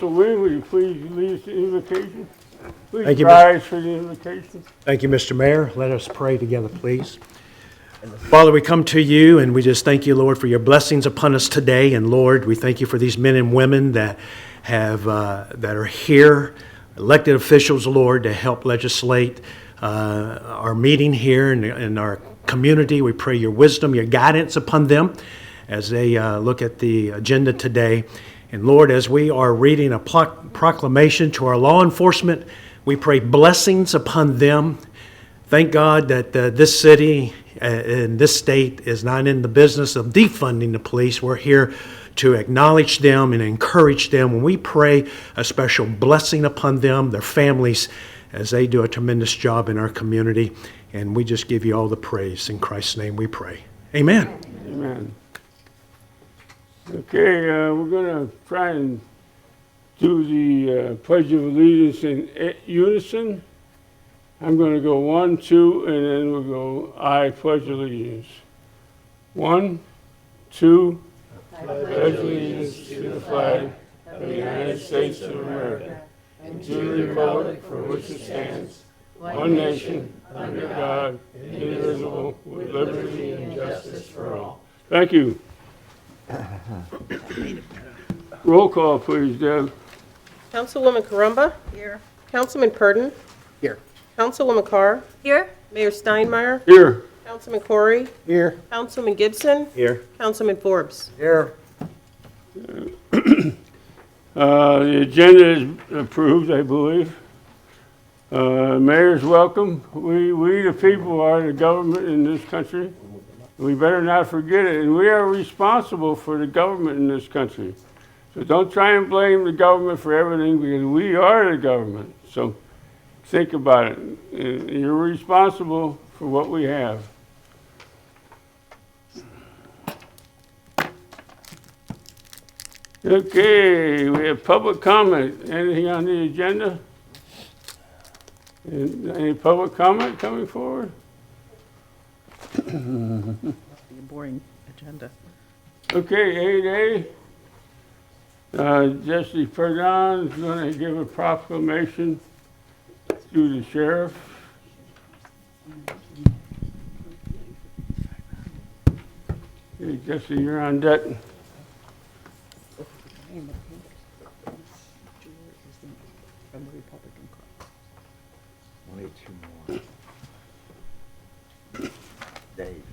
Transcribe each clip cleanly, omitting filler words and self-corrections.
Council Wynn, will you please lead us in the invocation? Please Thank you, rise for the invocation. Thank you, Mr. Mayor. Let us pray together, please. Father, we come to you and we just thank you, Lord, for your blessings upon us today. And Lord, we thank you for these men and women that are here, elected officials, Lord, to help legislate our meeting here in our community. We pray your wisdom, your guidance upon them as they look at the agenda today. And Lord, as we are reading a proclamation to our law enforcement, we pray blessings upon them. Thank God that this city and this state is not in the business of defunding the police. We're here to acknowledge them and encourage them. And we pray a special blessing upon them, their families, as they do a tremendous job in our community. And we just give you all the praise. In Christ's name we pray. Amen. Amen. Okay, we're going to try and do the Pledge of Allegiance in unison. I'm going to go 1, 2, and then we'll go I pledge allegiance. 1, 2, I pledge allegiance to the flag of the United States of America and to the republic for which it stands, one nation, under God, indivisible, with liberty and justice for all. Thank you. Roll call, please, Deb. Councilwoman Carumba? Here. Councilman Purdon? Here. Councilwoman Carr? Here. Mayor Steinmeier? Here. Councilman Corey? Here. Councilman Gibson? Here. Councilman Forbes? Here. The agenda is approved, I believe. Mayor's welcome. We the people are the government in this country. We better not forget it. And we are responsible for the government in this country. So don't try and blame the government for everything because we are the government. So think about it. You're responsible for what we have. Okay, we have public comment. Anything on the agenda? Any public comment coming forward? Be a boring agenda. Okay, 8A. Jesse Perdon is going to give a proclamation to the sheriff. Okay, Jesse, you're on deck. Only 2 more. Dave.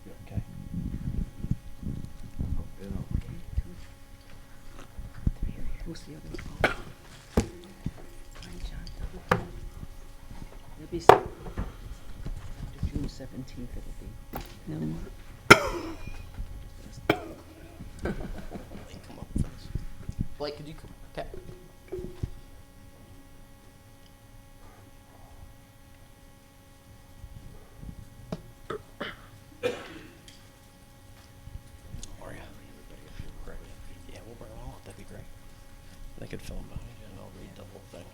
You okay? Who's the other one? It'll be June 17th. It'll be no more. Come up with this. Blake, could you come? Okay. How are you? Great. Yeah, we'll bring them all up. That'd be great. They could film behind you and I'll read the whole thing.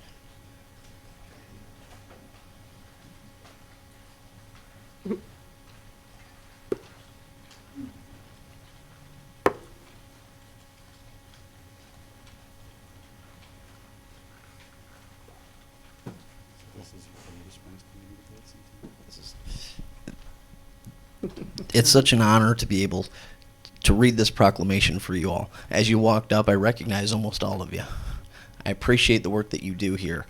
It's such an honor to be able to read this proclamation for you all. As you walked up, I recognize almost all of you. I appreciate the work that you do here.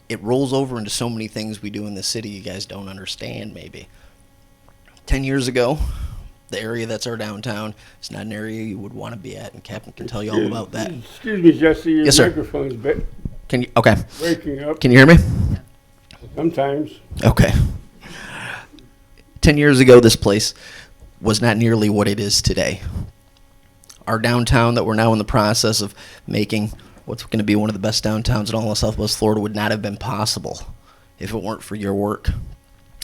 It rolls over into so many things we do in the city you guys don't understand, maybe. 10 years ago, the area that's our downtown is not an area you would want to be at, and Captain can tell you all about that. Excuse me, Jesse, your Yes, sir. microphone's Can you? Okay. breaking up Can you hear me? sometimes. Okay. 10 years ago, this place was not nearly what it is today. Our downtown that we're now in the process of making what's going to be one of the best downtowns in all of Southwest Florida would not have been possible if it weren't for your work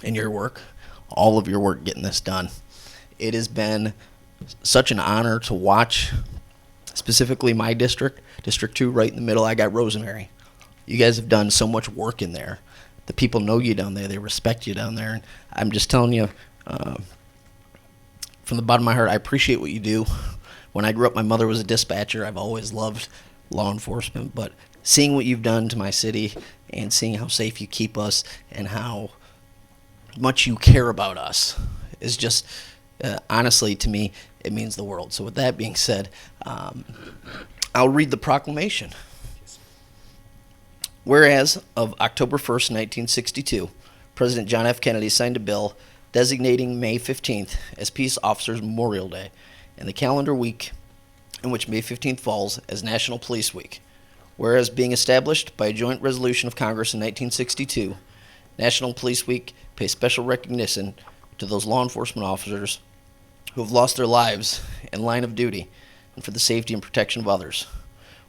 and your work, all of your work getting this done. It has been such an honor to watch, specifically my district, District 2, right in the middle. I got Rosemary. You guys have done so much work in there. The people know you down there. They respect you down there. And I'm just telling you, from the bottom of my heart, I appreciate what you do. When I grew up, my mother was a dispatcher. I've always loved law enforcement, but seeing what you've done to my city and seeing how safe you keep us and how much you care about us is just, honestly, to me, it means the world. So with that being said, I'll read the proclamation. Whereas of October 1st, 1962, President John F. Kennedy signed a bill designating May 15th as Peace Officers Memorial Day and the calendar week in which May 15th falls as National Police Week. Whereas being established by a joint resolution of Congress in 1962, National Police Week pays special recognition to those law enforcement officers who have lost their lives in line of duty and for the safety and protection of others.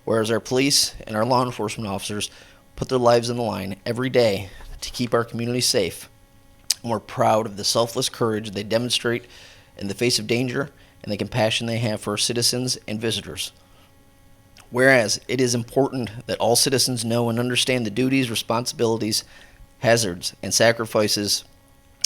Whereas our police and our law enforcement officers put their lives on the line every day to keep our community safe, and we're proud of the selfless courage they demonstrate in the face of danger and the compassion they have for our citizens and visitors. Whereas it is important that all citizens know and understand the duties, responsibilities, hazards, and sacrifices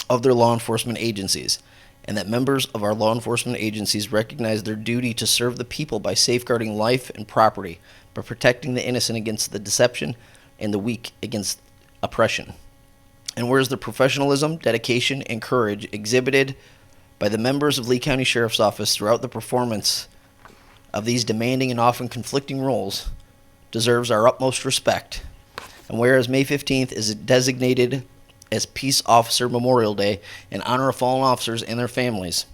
of their law enforcement agencies, and that members of our law enforcement agencies recognize their duty to serve the people by safeguarding life and property, by protecting the innocent against the deception and the weak against oppression. And whereas the professionalism, dedication, and courage exhibited by the members of Lee County Sheriff's Office throughout the performance of these demanding and often conflicting roles deserves our utmost respect. And whereas May 15th is designated as Peace Officer Memorial Day in honor of fallen officers and their families,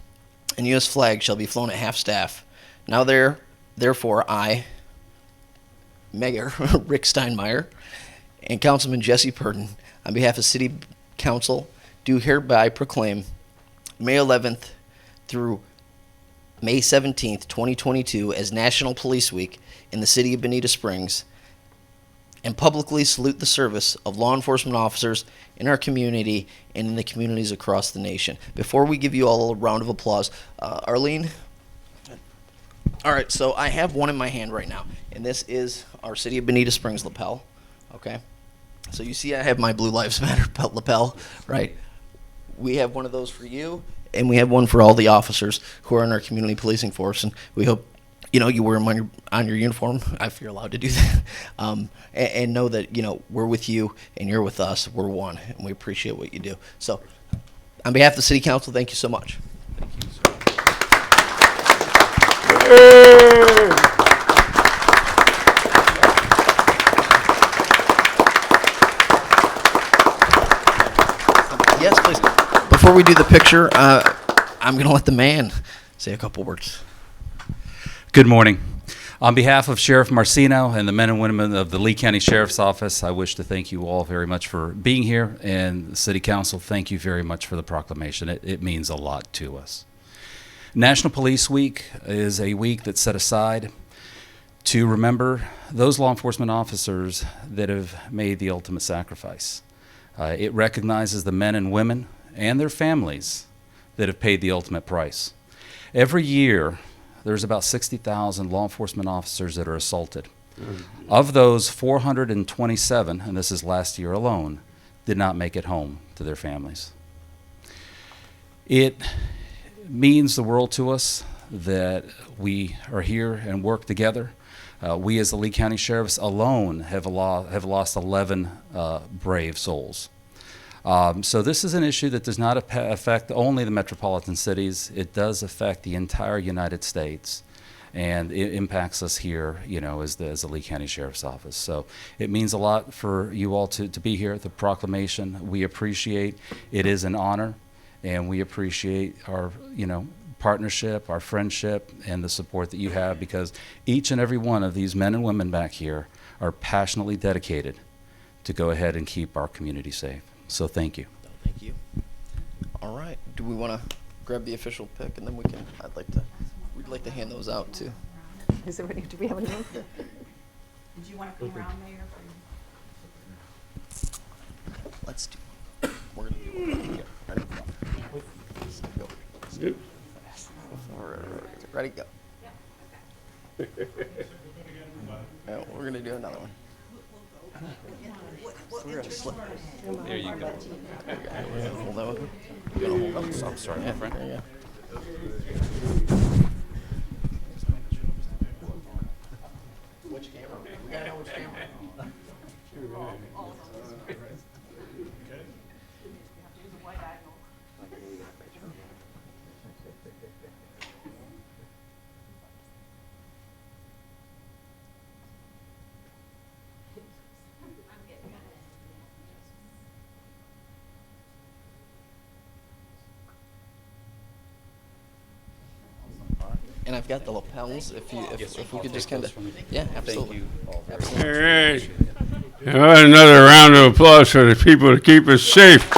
and U.S. flag shall be flown at half-staff. Now therefore, I, Mayor Rick Steinmeier, and Councilman Jesse Purdon, on behalf of City Council, do hereby proclaim May 11th through May 17th, 2022 as National Police Week in the city of Bonita Springs, and publicly salute the service of law enforcement officers in our community and in the communities across the nation. Before we give you all a round of applause, Arlene? All right, so I have one in my hand right now, and this is our City of Bonita Springs lapel, okay? So you see I have my Blue Lives Matter lapel, right? We have one of those for you, and we have one for all the officers who are in our community policing force, and we hope you wear them on your uniform, if you're allowed to do that, and know that, we're with you and you're with us. We're one, and we appreciate what you do. So, on behalf of the City Council, thank you so much. Yes, please. Before we do the picture, I'm going to let the man say a couple words. Good morning. On behalf of Sheriff Marcino and the men and women of the Lee County Sheriff's Office, I wish to thank you all very much for being here, and the City Council, thank you very much for the proclamation. It means a lot to us. National Police Week is a week that's set aside to remember those law enforcement officers that have made the ultimate sacrifice. It recognizes the men and women and their families that have paid the ultimate price. Every year, there's about 60,000 law enforcement officers that are assaulted. Of those, 427, and this is last year alone, did not make it home to their families. It means the world to us that we are here and work together. We as the Lee County Sheriffs alone have lost 11 brave souls. So this is an issue that does not affect only the metropolitan cities. It does affect the entire United States, and it impacts us here, as the Lee County Sheriff's Office. So it means a lot for you all to be here at the proclamation. We appreciate it. Is an honor, and we appreciate our, partnership, our friendship, and the support that you have, because each and every one of these men and women back here are passionately dedicated to go ahead and keep our community safe. So thank you. Thank you. All right. Do we want to grab the official pick, and then we'd like to hand those out too. Is there any, do we have any room? Did you want to come around, Mayor? Let's do it. We're going to do it. Ready? Go. Yep. All right. Ready, go. Yeah, we're going to do another one. We're going to slip. There you go. Hold that one. You going to hold up? I'm sorry, my friend. There you go. Which camera? And I've got the lapels. If we could just kind of, yeah, absolutely. All right. Another round of applause for the people to keep us safe.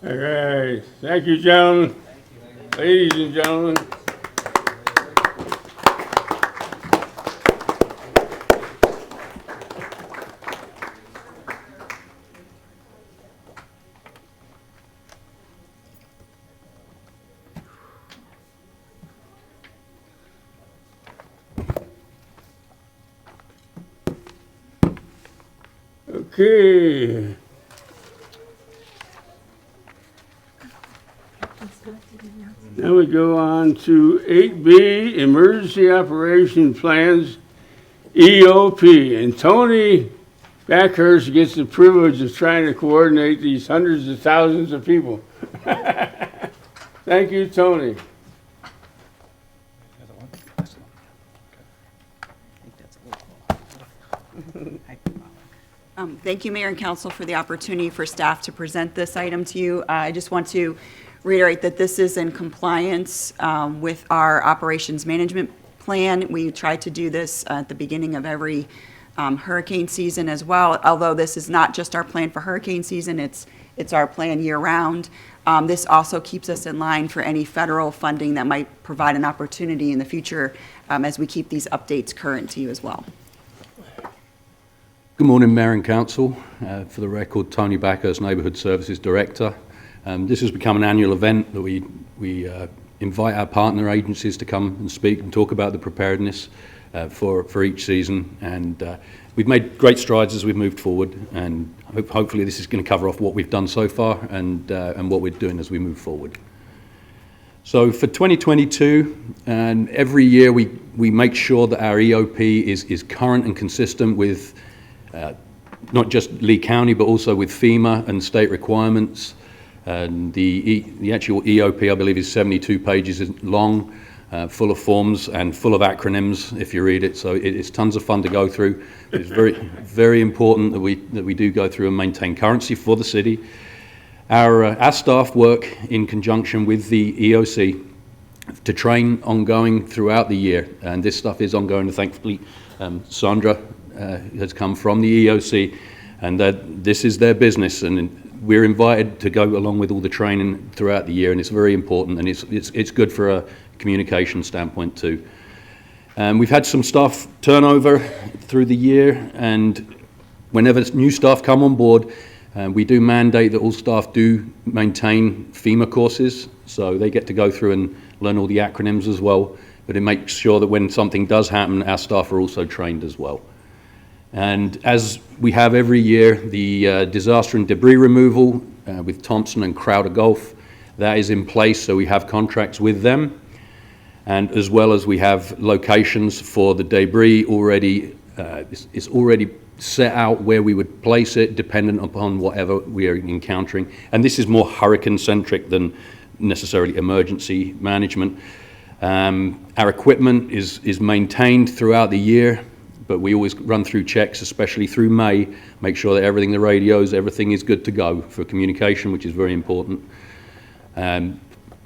All right. All right. Thank you, gentlemen. Ladies and gentlemen. Okay. Now we go on to 8B, Emergency Operation Plans, EOP. And Tony Backhurst gets the privilege of trying to coordinate these hundreds of thousands of people. Thank you, Tony. Thank you, Mayor and Council, for the opportunity for staff to present this item to you. I just want to reiterate that this is in compliance with our operations management plan. We try to do this at the beginning of every hurricane season as well, although this is not just our plan for hurricane season, it's our plan year-round. This also keeps us in line for any federal funding that might provide an opportunity in the future as we keep these updates current to you as well. Good morning, Mayor and Council. For the record, Tony Backhurst, Neighbourhood Services Director. This has become an annual event that we invite our partner agencies to come and speak and talk about the preparedness for each season. And we've made great strides as we've moved forward, and hopefully this is going to cover off what we've done so far and what we're doing as we move forward. So for 2022, and every year we make sure that our EOP is current and consistent with not just Lee County, but also with FEMA and state requirements. And the actual EOP, I believe, is 72 pages long, full of forms and full of acronyms if you read it. So it's tons of fun to go through. It's very, very important that we do go through and maintain currency for the city. Our staff work in conjunction with the EOC to train ongoing throughout the year, and this stuff is ongoing. Thankfully, Sandra has come from the EOC, and that this is their business, and we're invited to go along with all the training throughout the year, and it's very important, and it's good for a communication standpoint too. We've had some staff turnover through the year, and whenever new staff come on board, we do mandate that all staff do maintain FEMA courses, so they get to go through and learn all the acronyms as well, but it makes sure that when something does happen, our staff are also trained as well. And as we have every year, the disaster and debris removal with Thompson and Crowder Golf, that is in place, so we have contracts with them. And as well as we have locations for the debris already, it's already set out where we would place it dependent upon whatever we are encountering. And this is more hurricane-centric than necessarily emergency management. Our equipment is maintained throughout the year, but we always run through checks, especially through May, make sure that everything, the radios, everything is good to go for communication, which is very important.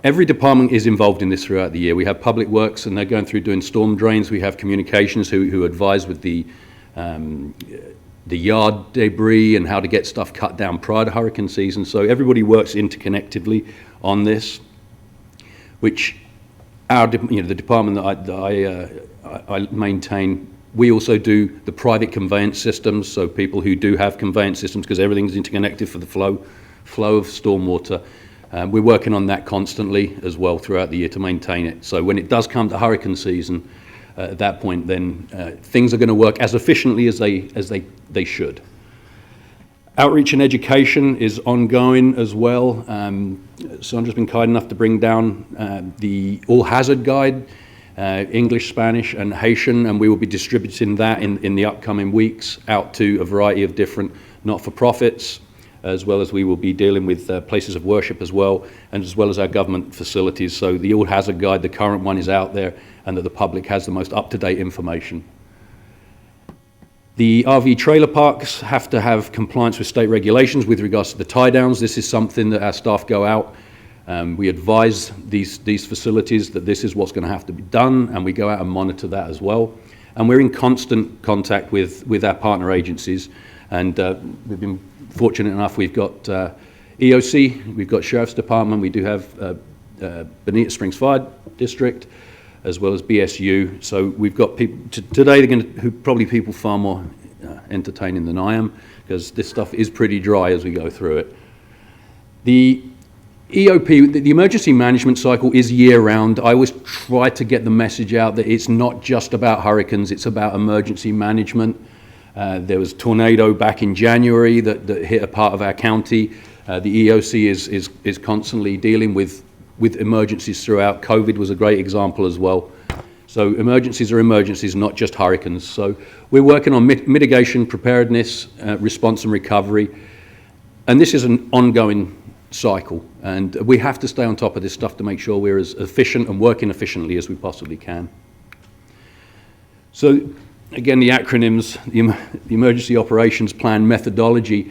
Every department is involved in this throughout the year. We have public works, and they're going through doing storm drains. We have communications who advise with the yard debris and how to get stuff cut down prior to hurricane season. So everybody works interconnectively on this, which the department that I maintain, we also do the private conveyance systems, so people who do have conveyance systems, because everything's interconnected for the flow of stormwater. We're working on that constantly as well throughout the year to maintain it. So when it does come to hurricane season, at that point, then things are going to work as efficiently as they should. Outreach and education is ongoing as well. Sandra's been kind enough to bring down the All Hazard Guide, English, Spanish, and Haitian, and we will be distributing that in the upcoming weeks out to a variety of different not-for-profits, as well as we will be dealing with places of worship as well, and as well as our government facilities. So the All Hazard Guide, the current one, is out there, and that the public has the most up-to-date information. The RV trailer parks have to have compliance with state regulations with regards to the tie downs. This is something that our staff go out. We advise these facilities that this is what's going to have to be done, and we go out and monitor that as well. And we're in constant contact with our partner agencies, and we've been fortunate enough. We've got EOC, we've got Sheriff's Department, we do have Bonita Springs Fire District, as well as BSU. So we've got people today. Probably people far more entertaining than I am, because this stuff is pretty dry as we go through it. The EOP, the emergency management cycle, is year-round. I always try to get the message out that it's not just about hurricanes, it's about emergency management. There was a tornado back in January that hit a part of our county. The EOC is constantly dealing with emergencies throughout. COVID was a great example as well. So emergencies are emergencies, not just hurricanes. So we're working on mitigation, preparedness, response and recovery. And this is an ongoing cycle. And we have to stay on top of this stuff to make sure we're as efficient and working efficiently as we possibly can. So again, the acronyms, the Emergency Operations Plan methodology,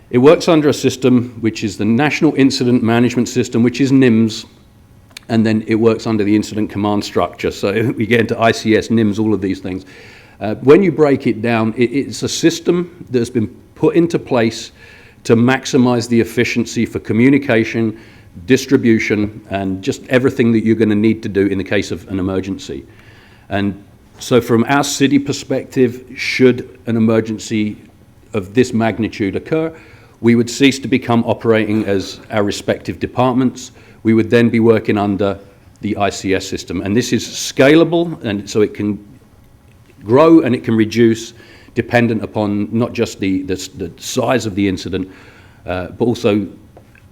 it works under a system which is the National Incident Management System, which is NIMS, and then it works under the Incident Command Structure. So we get into ICS, NIMS, all of these things. When you break it down, it's a system that's been put into place to maximize the efficiency for communication, distribution, and just everything that you're going to need to do in the case of an emergency. And so from our city perspective, should an emergency of this magnitude occur, we would cease to become operating as our respective departments. We would then be working under the ICS system. And this is scalable, and so it can grow and it can reduce dependent upon not just the size of the incident, but also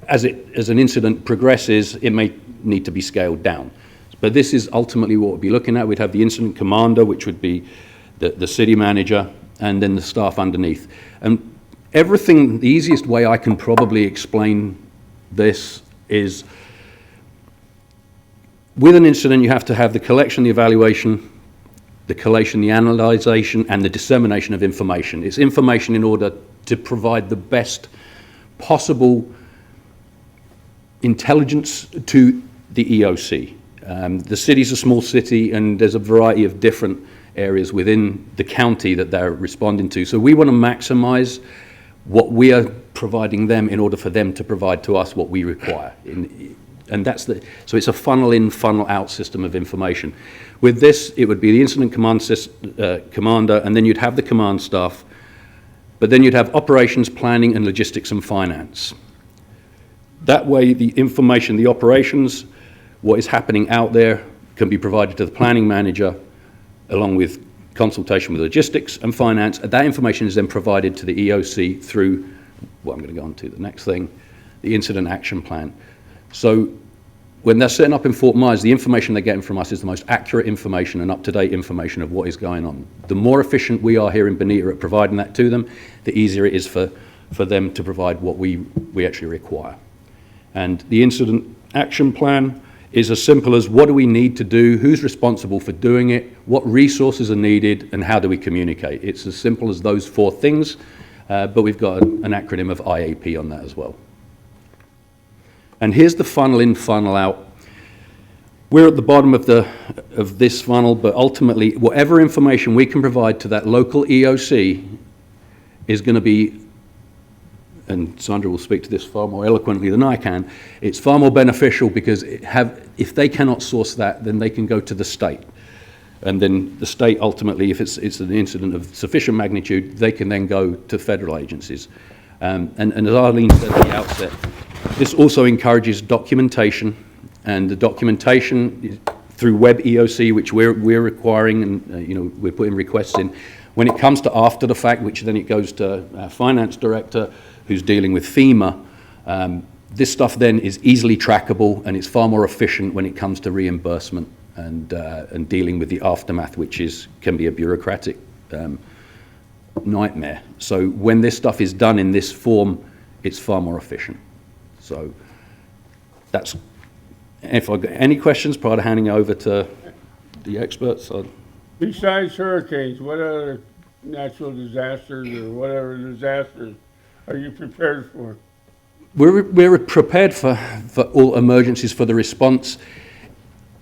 as an incident progresses, it may need to be scaled down. But this is ultimately what we'd be looking at. We'd have the incident commander, which would be the city manager, and then the staff underneath. And everything, the easiest way I can probably explain this is, with an incident, you have to have the collection, the evaluation, the collation, the analyzation, and the dissemination of information. It's information in order to provide the best possible intelligence to the EOC. The city's a small city, and there's a variety of different areas within the county that they're responding to. So we want to maximize what we are providing them in order for them to provide to us what we require. And so it's a funnel in, funnel out system of information. With this, it would be the incident commander, and then you'd have the command staff, but then you'd have operations, planning, and logistics and finance. That way, the information, the operations, what is happening out there can be provided to the planning manager, along with consultation with logistics and finance. That information is then provided to the EOC through, well, I'm going to go on to the next thing, the incident action plan. So when they're setting up in Fort Myers, the information they're getting from us is the most accurate information and up-to-date information of what is going on. The more efficient we are here in Bonita at providing that to them, the easier it is for them to provide what we actually require. And the incident action plan is as simple as, what do we need to do, who's responsible for doing it, what resources are needed, and how do we communicate. It's as simple as those four things, but we've got an acronym of IAP on that as well. And here's the funnel in, funnel out. We're at the bottom of this funnel, but ultimately, whatever information we can provide to that local EOC is going to be, and Sandra will speak to this far more eloquently than I can, it's far more beneficial because if they cannot source that, then they can go to the state. And then the state ultimately, if it's an incident of sufficient magnitude, they can then go to federal agencies. And as Arlene said at the outset, this also encourages documentation, and the documentation through Web EOC, which we're requiring, and we're putting requests in. When it comes to after the fact, which then it goes to our finance director, who's dealing with FEMA, this stuff then is easily trackable, and it's far more efficient when it comes to reimbursement and dealing with the aftermath, which can be a bureaucratic nightmare. So when this stuff is done in this form, it's far more efficient. So that's. If I've got any questions prior to handing over to the experts. Besides hurricanes, what other natural disasters or whatever disasters are you prepared for? We're prepared for all emergencies, for the response.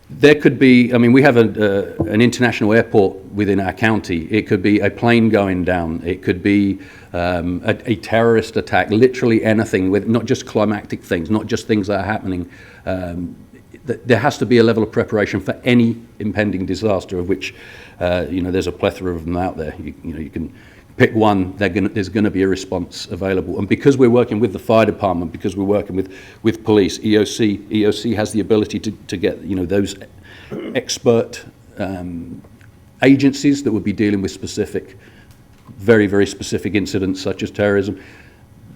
There could be, we have an international airport within our county. It could be a plane going down. It could be a terrorist attack, literally anything, with not just climatic things, not just things that are happening. There has to be a level of preparation for any impending disaster, of which there's a plethora of them out there. You can pick one. There's going to be a response available, and because we're working with the fire department, because we're working with police, EOC has the ability to get those expert agencies that would be dealing with specific, very, very specific incidents such as terrorism.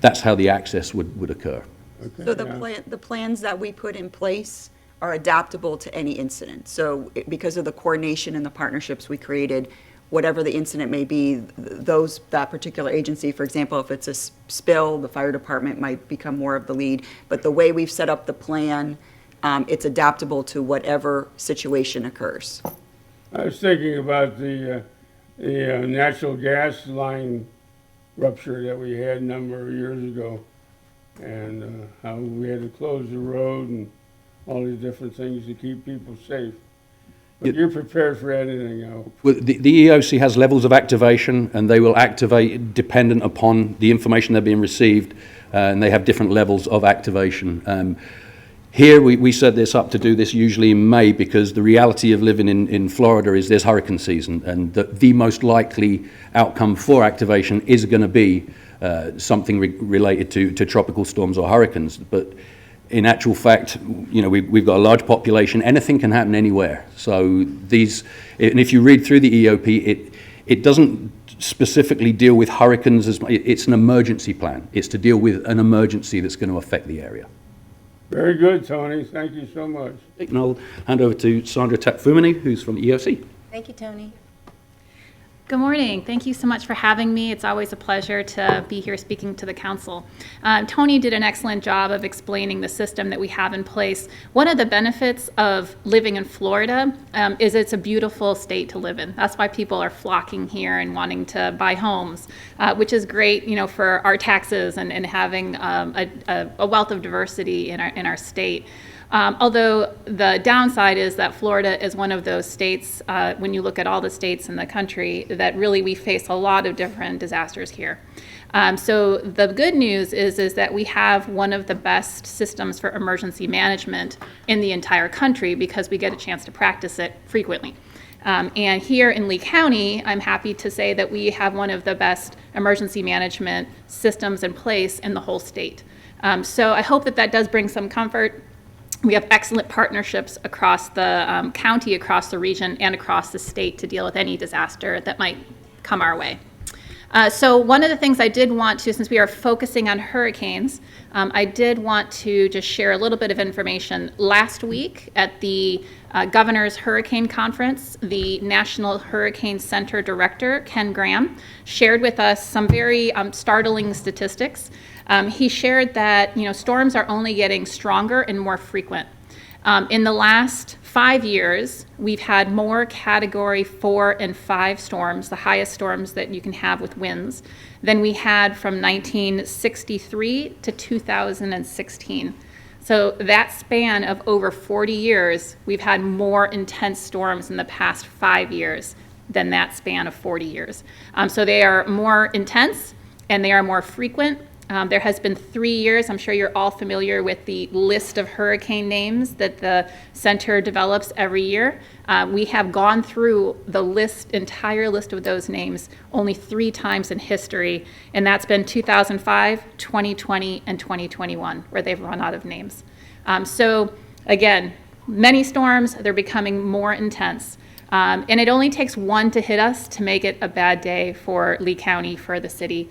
That's how the access would occur. Okay, So the plans that we put in place are adaptable to any incident. So because of the coordination and the partnerships we created, whatever the incident may be, that particular agency, for example, if it's a spill, the fire department might become more of the lead. But the way we've set up the plan, it's adaptable to whatever situation occurs. I was thinking about the natural gas line rupture that we had a number of years ago, and how we had to close the road and all these different things to keep people safe. But you're prepared for anything else. Well, the EOC has levels of activation, and they will activate dependent upon the information they're being received, and they have different levels of activation. Here, we set this up to do this usually in May, because the reality of living in Florida is there's hurricane season, and the most likely outcome for activation is going to be something related to tropical storms or hurricanes. But in actual fact, we've got a large population. Anything can happen anywhere. So and if you read through the EOP, it doesn't specifically deal with hurricanes as much. It's an emergency plan. It's to deal with an emergency that's going to affect the area. Very good, Tony. Thank you so much. And I'll hand over to Sandra Takfumani, who's from EOC. Thank you, Tony. Good morning. Thank you so much for having me. It's always a pleasure to be here speaking to the council. Tony did an excellent job of explaining the system that we have in place. One of the benefits of living in Florida is it's a beautiful state to live in. That's why people are flocking here and wanting to buy homes, which is great, for our taxes and having a wealth of diversity in our state. Although the downside is that Florida is one of those states, when you look at all the states in the country, that really we face a lot of different disasters here. So the good news is that we have one of the best systems for emergency management in the entire country, because we get a chance to practice it frequently. And here in Lee County, I'm happy to say that we have one of the best emergency management systems in place in the whole state. So I hope that does bring some comfort. We have excellent partnerships across the county, across the region, and across the state to deal with any disaster that might come our way. So one of the things I did want to, since we are focusing on hurricanes, I did want to just share a little bit of information. Last week at the Governor's Hurricane Conference, the National Hurricane Center Director, Ken Graham, shared with us some very startling statistics. He shared that storms are only getting stronger and more frequent. In the last 5 years, we've had more Category 4 and 5 storms, the highest storms that you can have with winds, than we had from 1963 to 2016. So that span of over 40 years, we've had more intense storms in the past 5 years than that span of 40 years. So they are more intense and they are more frequent. There has been 3 years, I'm sure you're all familiar with the list of hurricane names that the center develops every year. We have gone through the entire list of those names only 3 times in history, and that's been 2005, 2020, and 2021, where they've run out of names. So again, many storms, they're becoming more intense. And it only takes one to hit us to make it a bad day for Lee County, for the city.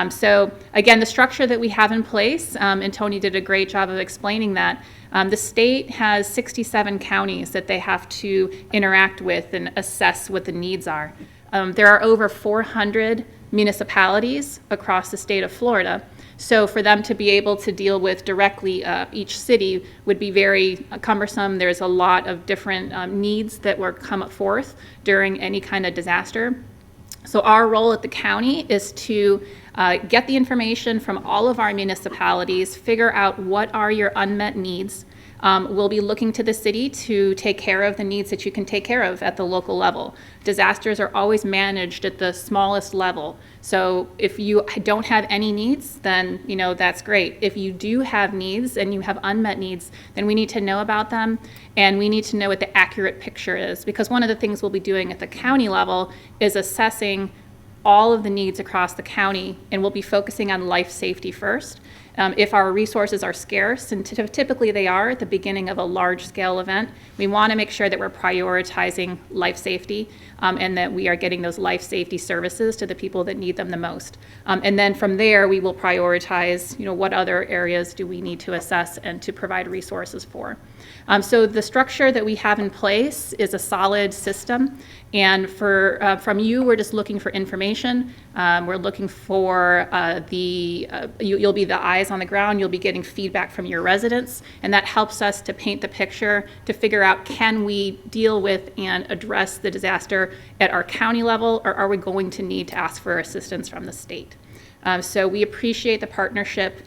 So again, the structure that we have in place, and Tony did a great job of explaining that, the state has 67 counties that they have to interact with and assess what the needs are. There are over 400 municipalities across the state of Florida. So for them to be able to deal with directly each city would be very cumbersome. There's a lot of different needs that will come forth during any kind of disaster. So our role at the county is to get the information from all of our municipalities, figure out what are your unmet needs. We'll be looking to the city to take care of the needs that you can take care of at the local level. Disasters are always managed at the smallest level. So if you don't have any needs, then that's great. If you do have needs and you have unmet needs, then we need to know about them, and we need to know what the accurate picture is, because one of the things we'll be doing at the county level is assessing all of the needs across the county, and we'll be focusing on life safety first. If our resources are scarce, and typically they are at the beginning of a large-scale event, we want to make sure that we're prioritizing life safety and that we are getting those life safety services to the people that need them the most. And then from there, we will prioritize, what other areas do we need to assess and to provide resources for. So the structure that we have in place is a solid system, and from you, we're just looking for information. We're looking for you'll be the eyes on the ground. You'll be getting feedback from your residents, and that helps us to paint the picture to figure out, can we deal with and address the disaster at our county level, or are we going to need to ask for assistance from the state? So we appreciate the partnership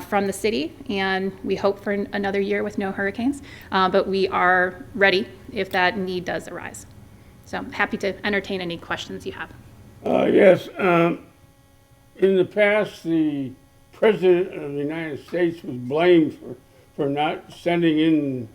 from the city, and we hope for another year with no hurricanes, but we are ready if that need does arise. So I'm happy to entertain any questions you have. Yes, in the past, the President of the United States was blamed for not sending in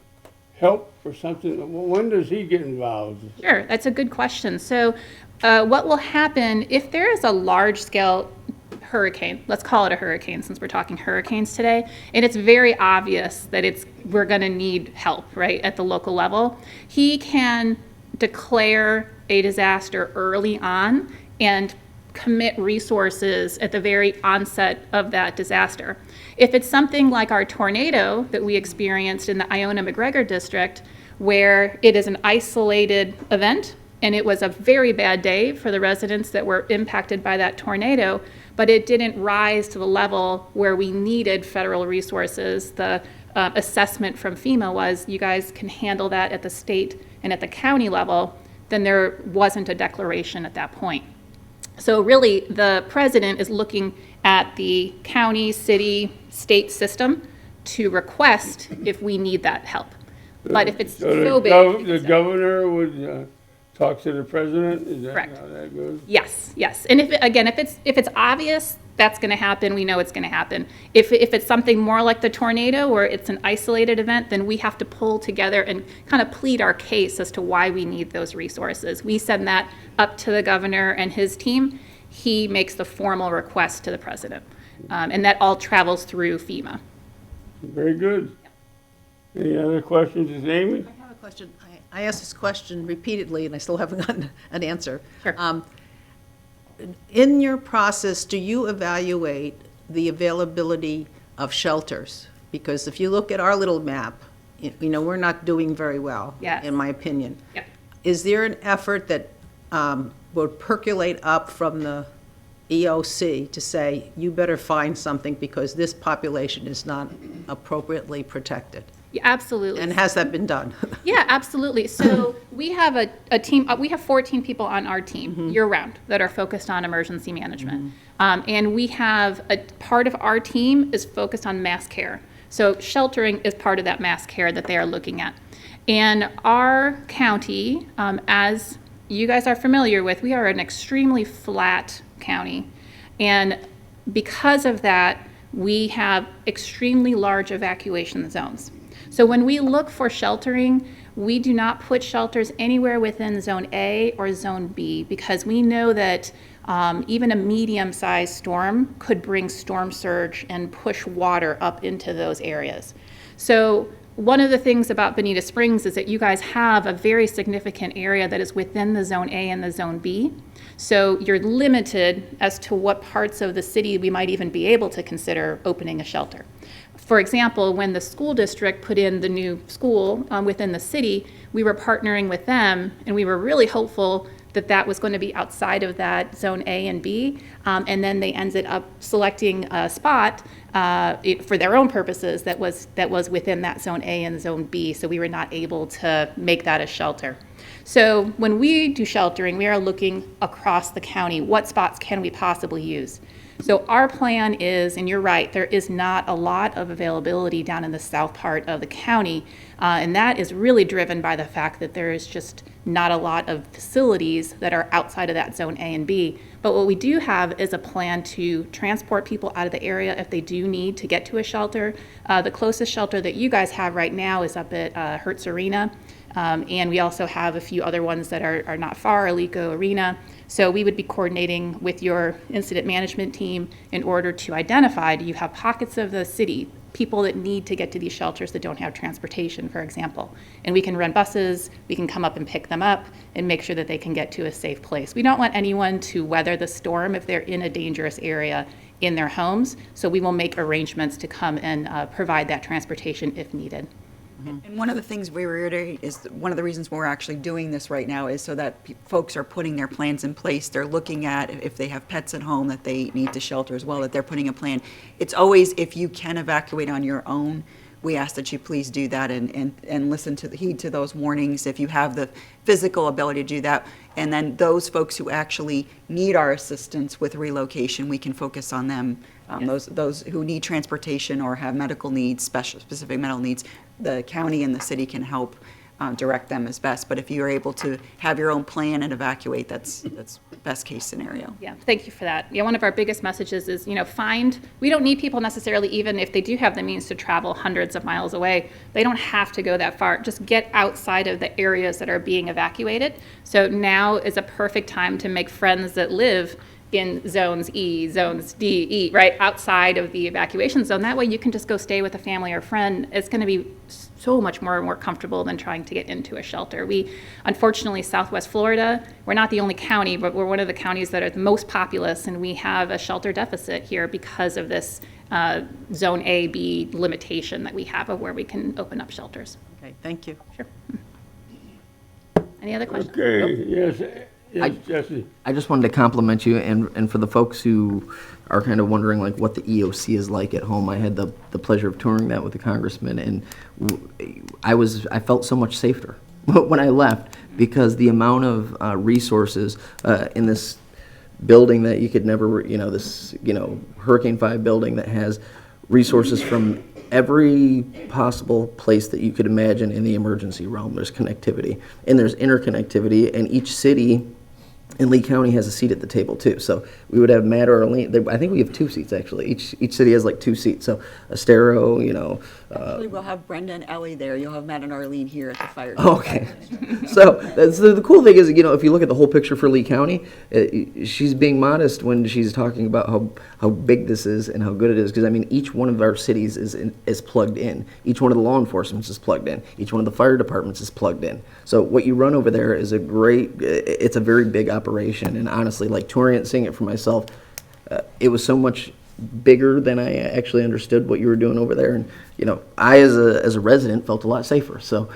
help or something. When does he get involved? Sure, that's a good question. So what will happen if there is a large-scale hurricane, let's call it a hurricane since we're talking hurricanes today, and it's very obvious that we're going to need help, right, at the local level, he can declare a disaster early on and commit resources at the very onset of that disaster. If it's something like our tornado that we experienced in the Iona-McGregor district, where it is an isolated event, and it was a very bad day for the residents that were impacted by that tornado, but it didn't rise to the level where we needed federal resources. The assessment from FEMA was, you guys can handle that at the state and at the county level, then there wasn't a declaration at that point. So really, the president is looking at the county, city, state system to request if we need that help. But if it's so big... The governor would talk to the president? Is that Correct. how that goes? Yes. And if it's obvious, that's going to happen. We know it's going to happen. If it's something more like the tornado, or it's an isolated event, then we have to pull together and kind of plead our case as to why we need those resources. We send that up to the governor and his team. He makes the formal request to the president, and that all travels through FEMA. Very good. Any other questions, Amy? I have a question. I asked this question repeatedly, and I still haven't gotten an answer. Sure. In your process, do you evaluate the availability of shelters? Because if you look at our little map, we're not doing very well, Yes. in my opinion. Yep. Is there an effort that would percolate up from the EOC to say, you better find something because this population is not appropriately protected? Yeah, absolutely. And has that been done? Yeah, absolutely. So we have a team, we have 14 people on our team year-round that are focused on emergency management. And we have a part of our team is focused on mass care. So sheltering is part of that mass care that they are looking at. And our county, as you guys are familiar with, we are an extremely flat county. And because of that, we have extremely large evacuation zones. So when we look for sheltering, we do not put shelters anywhere within Zone A or Zone B because we know that even a medium-sized storm could bring storm surge and push water up into those areas. So one of the things about Bonita Springs is that you guys have a very significant area that is within the Zone A and the Zone B. So you're limited as to what parts of the city we might even be able to consider opening a shelter. For example, when the school district put in the new school within the city, we were partnering with them, and we were really hopeful that that was going to be outside of that Zone A and B, and then they ended up selecting a spot for their own purposes that was within that Zone A and Zone B, so we were not able to make that a shelter. So when we do sheltering, we are looking across the county, what spots can we possibly use? So our plan is, and you're right, there is not a lot of availability down in the south part of the county, and that is really driven by the fact that there is just not a lot of facilities that are outside of that Zone A and B. But what we do have is a plan to transport people out of the area if they do need to get to a shelter. The closest shelter that you guys have right now is up at Hertz Arena. And we also have a few other ones that are not far, Alico Arena. So we would be coordinating with your incident management team in order to identify, do you have pockets of the city, people that need to get to these shelters that don't have transportation, for example. And we can run buses, we can come up and pick them up and make sure that they can get to a safe place. We don't want anyone to weather the storm if they're in a dangerous area in their homes. So we will make arrangements to come and provide that transportation if needed. And one of the things we reiterate is that one of the reasons we're actually doing this right now is so that folks are putting their plans in place. They're looking at if they have pets at home that they need to shelter as well, that they're putting a plan. It's always, if you can evacuate on your own, we ask that you please do that and listen to heed to those warnings if you have the physical ability to do that. And then those folks who actually need our assistance with relocation, we can focus on them. Those who need transportation or have medical needs, specific medical needs, the county and the city can help direct them as best. But if you're able to have your own plan and evacuate, that's best case scenario. Yeah, thank you for that. Yeah, one of our biggest messages is, we don't need people necessarily, even if they do have the means to travel hundreds of miles away, they don't have to go that far. Just get outside of the areas that are being evacuated. So now is a perfect time to make friends that live in zones E, zones D, E, right outside of the evacuation zone. That way you can just go stay with a family or friend. It's going to be so much more comfortable than trying to get into a shelter. Unfortunately, Southwest Florida, we're not the only county, but we're one of the counties that are the most populous, and we have a shelter deficit here because of this Zone A, B limitation that we have of where we can open up shelters. Okay, thank you. Sure. Any other questions? Okay, yes, Jesse. I just wanted to compliment you, and for the folks who are kind of wondering like what the EOC is like at home, I had the pleasure of touring that with the congressman, and I felt so much safer when I left because the amount of resources in this building that you could never, this Hurricane 5 building that has resources from every possible place that you could imagine in the emergency realm. There's connectivity and there's interconnectivity, and each city in Lee County has a seat at the table too. So we would have Matt or Arlene. I think we have 2 seats actually. Each city has like 2 seats. So Estero, Actually, we'll have Brenda and Ellie there. You'll have Matt and Arlene here at the fire. Okay. So the cool thing is, if you look at the whole picture for Lee County, she's being modest when she's talking about how big this is and how good it is. Because each one of our cities is plugged in. Each one of the law enforcement is plugged in. Each one of the fire departments is plugged in. So what you run over there is it's a very big operation. And honestly, like touring it, seeing it for myself, it was so much bigger than I actually understood what you were doing over there. And, I, as a resident, felt a lot safer. So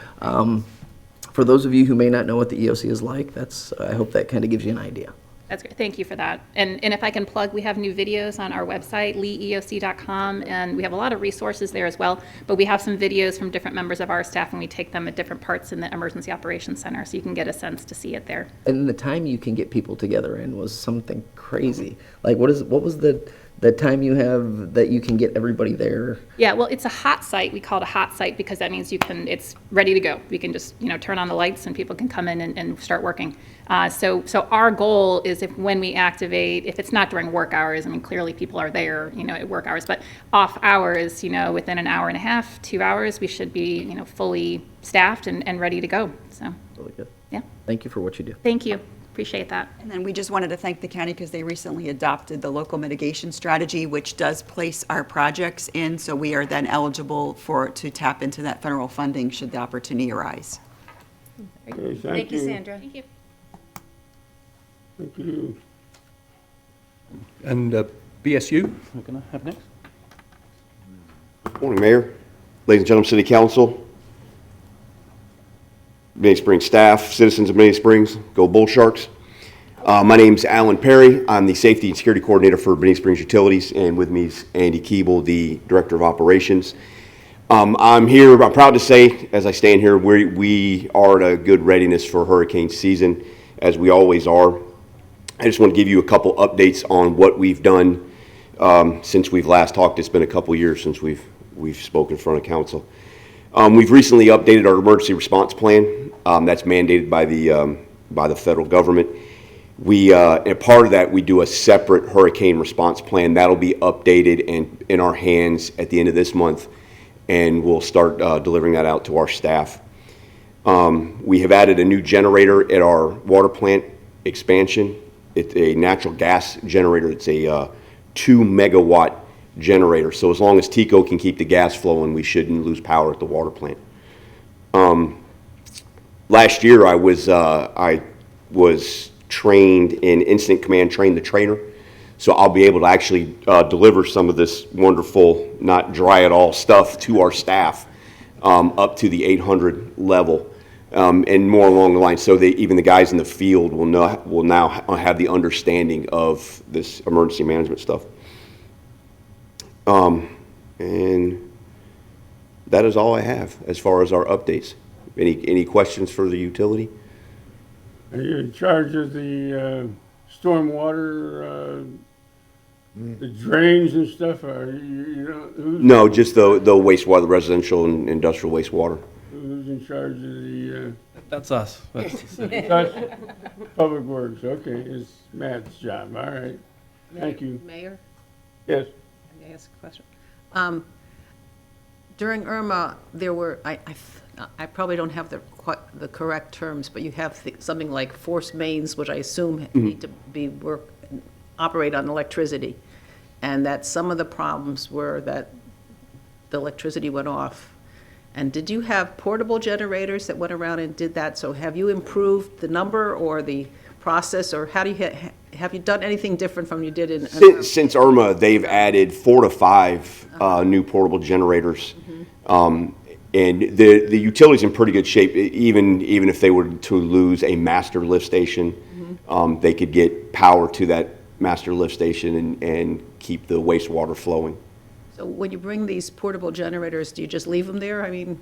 for those of you who may not know what the EOC is like, I hope that kind of gives you an idea. That's great. Thank you for that. And if I can plug, we have new videos on our website, leeeoc.com, and we have a lot of resources there as well. But we have some videos from different members of our staff, and we take them at different parts in the Emergency Operations Center, so you can get a sense to see it there. And the time you can get people together in was something crazy. Like, what was the the time you have that you can get everybody there? Yeah, well, it's a hot site. We call it a hot site because that means it's ready to go. We can just, turn on the lights and people can come in and start working. So our goal is when we activate, if it's not during work hours, I mean, clearly people are there, at work hours, but off hours, within an hour and a half, 2 hours, we should be, fully staffed and ready to go. So, Really good. yeah, Thank you for what you do. thank you. Appreciate that. And then we just wanted to thank the county because they recently adopted the local mitigation strategy, which does place our projects in, so we are then eligible to tap into that federal funding should the opportunity arise. Okay, Thank you, Sandra. Thank you. Thank you. And BSU, we're going to have next. Morning, Mayor, ladies and gentlemen, City Council, Benny Springs staff, citizens of Benny Springs, go Bull Sharks. My name's Alan Perry. I'm the Safety and Security Coordinator for Benny Springs Utilities, and with me is Andy Keeble, the Director of Operations. I'm proud to say, as I stand here, we are at a good readiness for hurricane season, as we always are. I just want to give you a couple updates on what we've done since we've last talked. It's been a couple years since we've spoken in front of council. We've recently updated our emergency response plan. That's mandated by the federal government. And part of that, we do a separate hurricane response plan. That'll be updated and in our hands at the end of this month, and we'll start delivering that out to our staff. We have added a new generator at our water plant expansion. It's a natural gas generator. It's a 2 megawatt generator. So as long as TECO can keep the gas flowing, we shouldn't lose power at the water plant. Last year, I was trained in incident command, train the trainer. So I'll be able to actually deliver some of this wonderful, not dry at all stuff to our staff up to the 800 level. And more along the line, so even the guys in the field will now have the understanding of this emergency management stuff. And that is all I have as far as our updates. Any questions for the utility? Are you in charge of the stormwater, the drains and stuff? Or who's, No, just the wastewater, the residential and industrial wastewater. who's in charge of the That's us. That's the city. Public Works? Okay, it's Matt's job. All right. Thank you. Mayor, Yes. may I ask a question? During Irma, there were, I probably don't have the correct terms, but you have something like force mains, which I assume need to operate on electricity, and that some of the problems were that the electricity went off. And did you have portable generators that went around and did that? So have you improved the number or the process, or have you done anything different from you did in? Since Irma, they've added 4 to 5 new portable generators. And the utility's in pretty good shape. Even if they were to lose a master lift station, they could get power to that master lift station and keep the wastewater flowing. So when you bring these portable generators, do you just leave them there? I mean,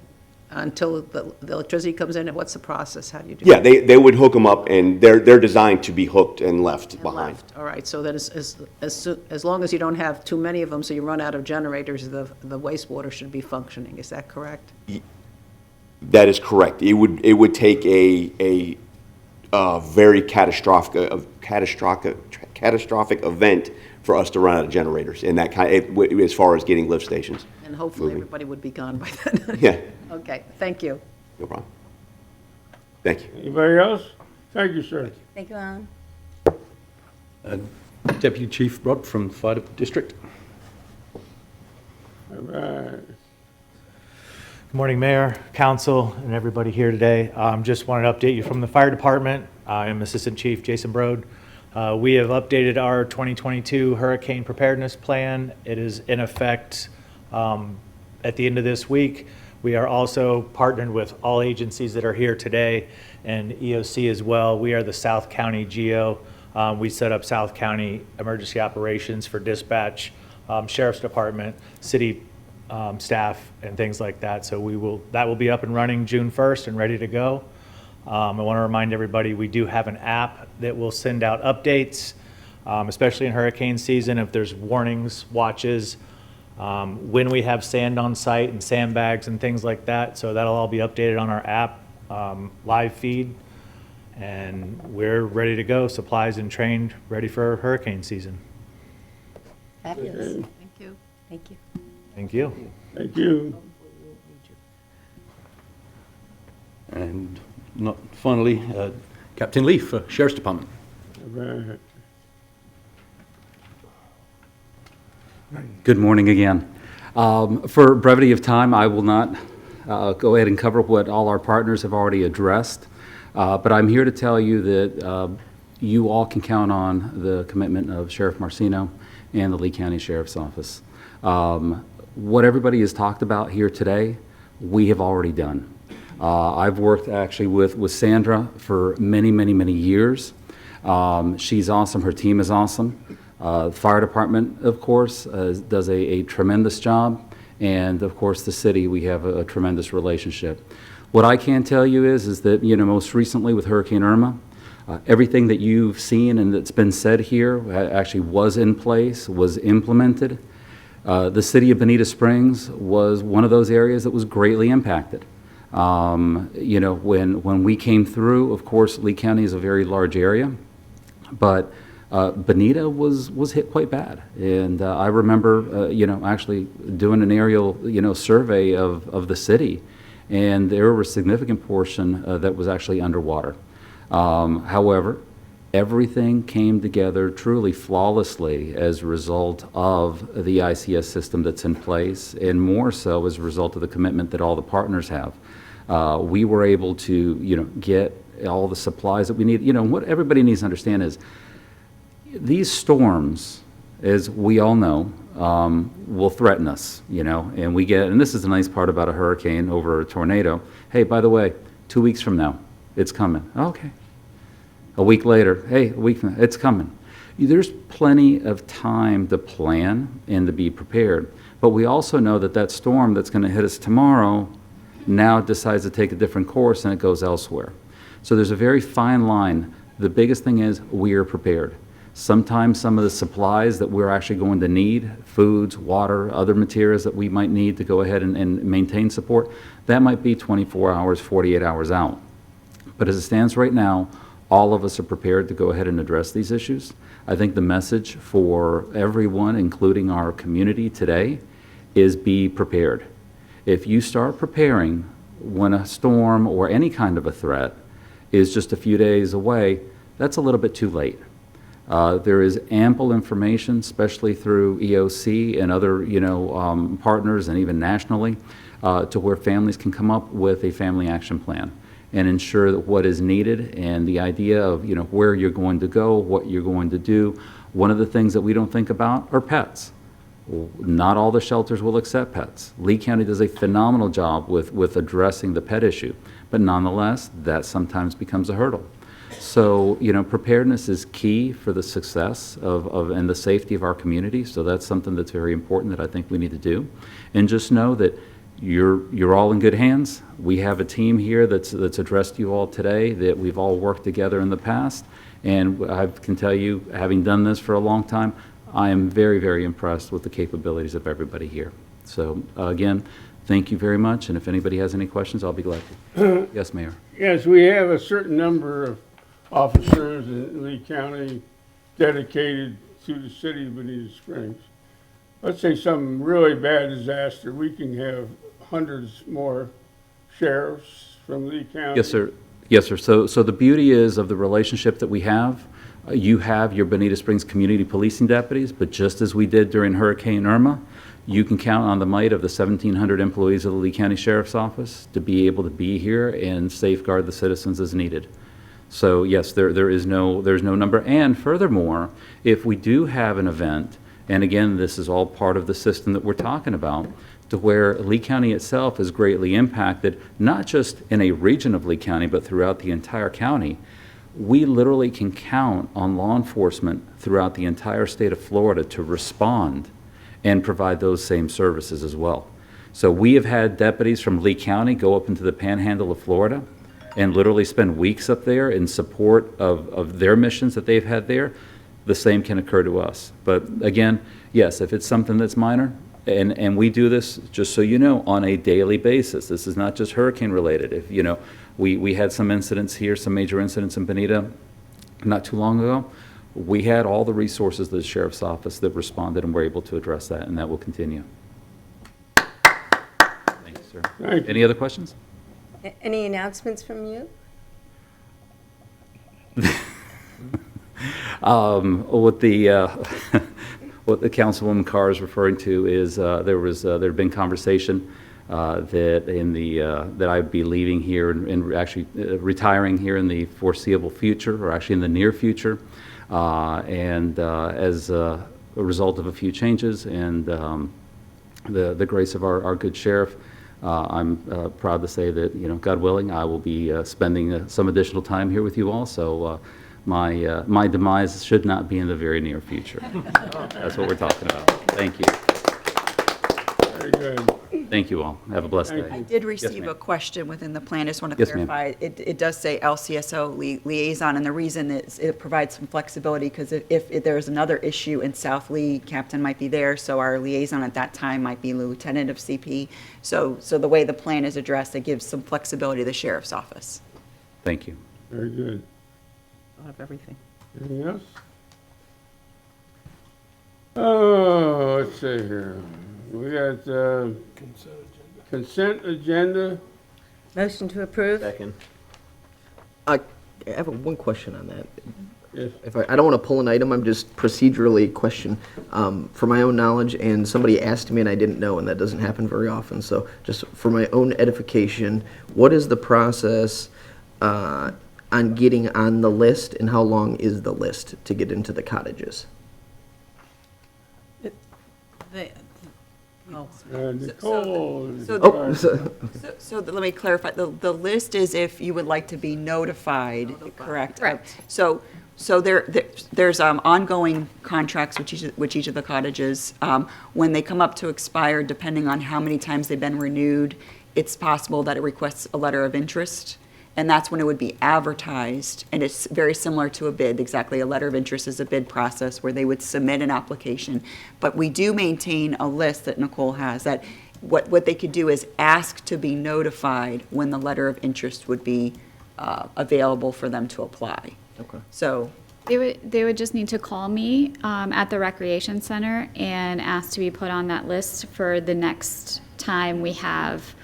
until the electricity comes in, and what's the process? How do you do Yeah, that? they would hook them up, and they're designed to be hooked and left And behind. left. All right, so that as long as you don't have too many of them, so you run out of generators, the wastewater should be functioning. Is that correct? That is correct. It would take a very catastrophic event for us to run out of generators, and that as far as getting lift stations. And hopefully moving. everybody would be gone by then. Yeah, Okay, thank you. no problem. Thank you. Anybody else? Thank you, sir. Thank you, Alan. Deputy Chief Rod from Fire District. All right. Good morning, Mayor, Council, and everybody here today. Just wanted to update you from the Fire Department. I'm Assistant Chief Jason Brode. We have updated our 2022 Hurricane Preparedness Plan. It is in effect at the end of this week. We are also partnered with all agencies that are here today and EOC as well. We are the South County GEO. We set up South County emergency operations for dispatch, Sheriff's Department, city staff, and things like that. So that will be up and running June 1st and ready to go. I want to remind everybody we do have an app that will send out updates especially in hurricane season, if there's warnings, watches, when we have sand on site and sandbags and things like that. So that'll all be updated on our app, live feed, and we're ready to go, supplies and trained, ready for hurricane season. Fabulous. Thank you. Thank you. Thank you. Thank you. And not finally, Captain Leaf for Sheriff's Department. Right. Good morning again. For brevity of time, I will not go ahead and cover what all our partners have already addressed, but I'm here to tell you that you all can count on the commitment of Sheriff Marcino and the Lee County Sheriff's Office. What everybody has talked about here today, we have already done. I've worked actually with Sandra for many, many, many years. She's awesome. Her team is awesome. The fire department, of course, does a tremendous job. And, of course, the city, we have a tremendous relationship. What I can tell you is that, you know, most recently with Hurricane Irma, everything that you've seen and that's been said here actually was in place, was implemented. The city of Bonita Springs was one of those areas that was greatly impacted. You know, when we came through, of course, Lee County is a very large area, but Bonita was hit quite bad. And I remember, you know, actually doing an aerial, you know, survey of the city, and there were a significant portion that was actually underwater. However, everything came together truly flawlessly as a result of the ICS system that's in place, and more so as a result of the commitment that all the partners have. We were able to, you know, get all the supplies that we need. You know, what everybody needs to understand is these storms, as we all know, will threaten us, you know, and we get, and this is the nice part about a hurricane over a tornado. Hey, by the way, 2 weeks from now, it's coming. Okay. A week later, hey, a week from now, it's coming. There's plenty of time to plan and to be prepared, but we also know that that storm that's going to hit us tomorrow now decides to take a different course and it goes elsewhere. So there's a very fine line. The biggest thing is we are prepared. Sometimes some of the supplies that we're actually going to need, foods, water, other materials that we might need to go ahead and maintain support, that might be 24 hours, 48 hours out. But as it stands right now, all of us are prepared to go ahead and address these issues. I think the message for everyone, including our community today, is be prepared. If you start preparing when a storm or any kind of a threat is just a few days away, that's a little bit too late. There is ample information, especially through EOC and other, you know, partners and even nationally, to where families can come up with a family action plan and ensure that what is needed and the idea of, you know, where you're going to go, what you're going to do. One of the things that we don't think about are pets. Not all the shelters will accept pets. Lee County does a phenomenal job with addressing the pet issue, but nonetheless, that sometimes becomes a hurdle. So, you know, preparedness is key for the success of and the safety of our community. So that's something that's very important that I think we need to do. And just know that you're all in good hands. We have a team here that's addressed you all today, that we've all worked together in the past. And I can tell you, having done this for a long time, I am very, very impressed with the capabilities of everybody here. So again, thank you very much. And if anybody has any questions, I'll be glad to. Yes, Mayor. Yes, we have a certain number of officers in Lee County dedicated to the city of Bonita Springs. Let's say some really bad disaster, we can have hundreds more sheriffs from Lee County. Yes, sir. Yes, sir. So the beauty is of the relationship that we have. You have your Bonita Springs community policing deputies, but just as we did during Hurricane Irma, you can count on the might of the 1,700 employees of the Lee County Sheriff's Office to be able to be here and safeguard the citizens as needed. So yes, there's no number. And furthermore, if we do have an event, and again, this is all part of the system that we're talking about, to where Lee County itself is greatly impacted, not just in a region of Lee County, but throughout the entire county, we literally can count on law enforcement throughout the entire state of Florida to respond and provide those same services as well. So we have had deputies from Lee County go up into the panhandle of Florida and literally spend weeks up there in support of their missions that they've had there. the same can occur to us. But again, yes, if it's something that's minor, and we do this, just so you know, on a daily basis. This is not just hurricane related. If, you know, we had some incidents here, some major incidents in Bonita not too long ago. We had all the resources of the sheriff's office that responded and were able to address that, and that will continue. Thank you, sir. Thank you. Any other questions? Any announcements from you? What the what the Councilwoman Carr is referring to is there had been conversation that I'd be leaving here and actually retiring here in the foreseeable future, or actually in the near future, and as a result of a few changes and the grace of our good sheriff, I'm proud to say that, you know, God willing, I will be spending some additional time here with you all. So my demise should not be in the very near future. That's what we're talking about. Thank you. Very good. Thank you all. Have a blessed day. I did receive ma'am. a question within the plan. I just want to Yes, ma'am. clarify. It does say LCSO liaison, and the reason is it provides some flexibility, because if there's another issue in South Lee, captain might be there, so our liaison at that time might be lieutenant of CP. So the way the plan is addressed, it gives some flexibility to the sheriff's office. Thank you. Very good. I'll have everything. Anything else? Oh, let's see here. We got consent agenda. Motion to approve? Second. I have one question on that. Yes. If I don't want to pull an item, I'm just procedurally question for my own knowledge, and somebody asked me and I didn't know, and that doesn't happen very often. So just for my own edification, what is the process on getting on the list, and how long is the list to get into the cottages? Nicole. Oh, So let me clarify, the list is if you would like to be notified, correct? Correct. So there's ongoing contracts with each of the cottages. When they come up to expire, depending on how many times they've been renewed, it's possible that it requests a letter of interest, and that's when it would be advertised, and it's very similar to a bid. Exactly, a letter of interest is a bid process where they would submit an application. But we do maintain a list that Nicole has, that what they could do is ask to be notified when the letter of interest would be available for them to apply. okay. So, They would just need to call me at the recreation center and ask to be put on that list for the next time we have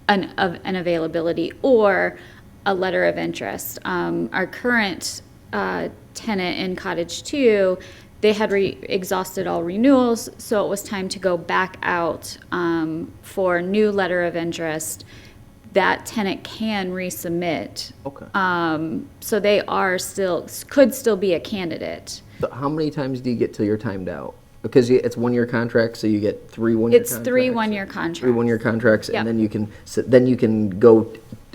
an availability or a letter of interest. Our current tenant in Cottage 2, they had exhausted all renewals, so it was time to go back out for new letter of interest. That tenant can resubmit. Okay. So they could still be a candidate. So how many times do you get till you're timed out? Because it's 1 year contract, so you get 3 1 year It's contracts. 3 1-year contracts. 3 1 year contracts, Yep. and then you can go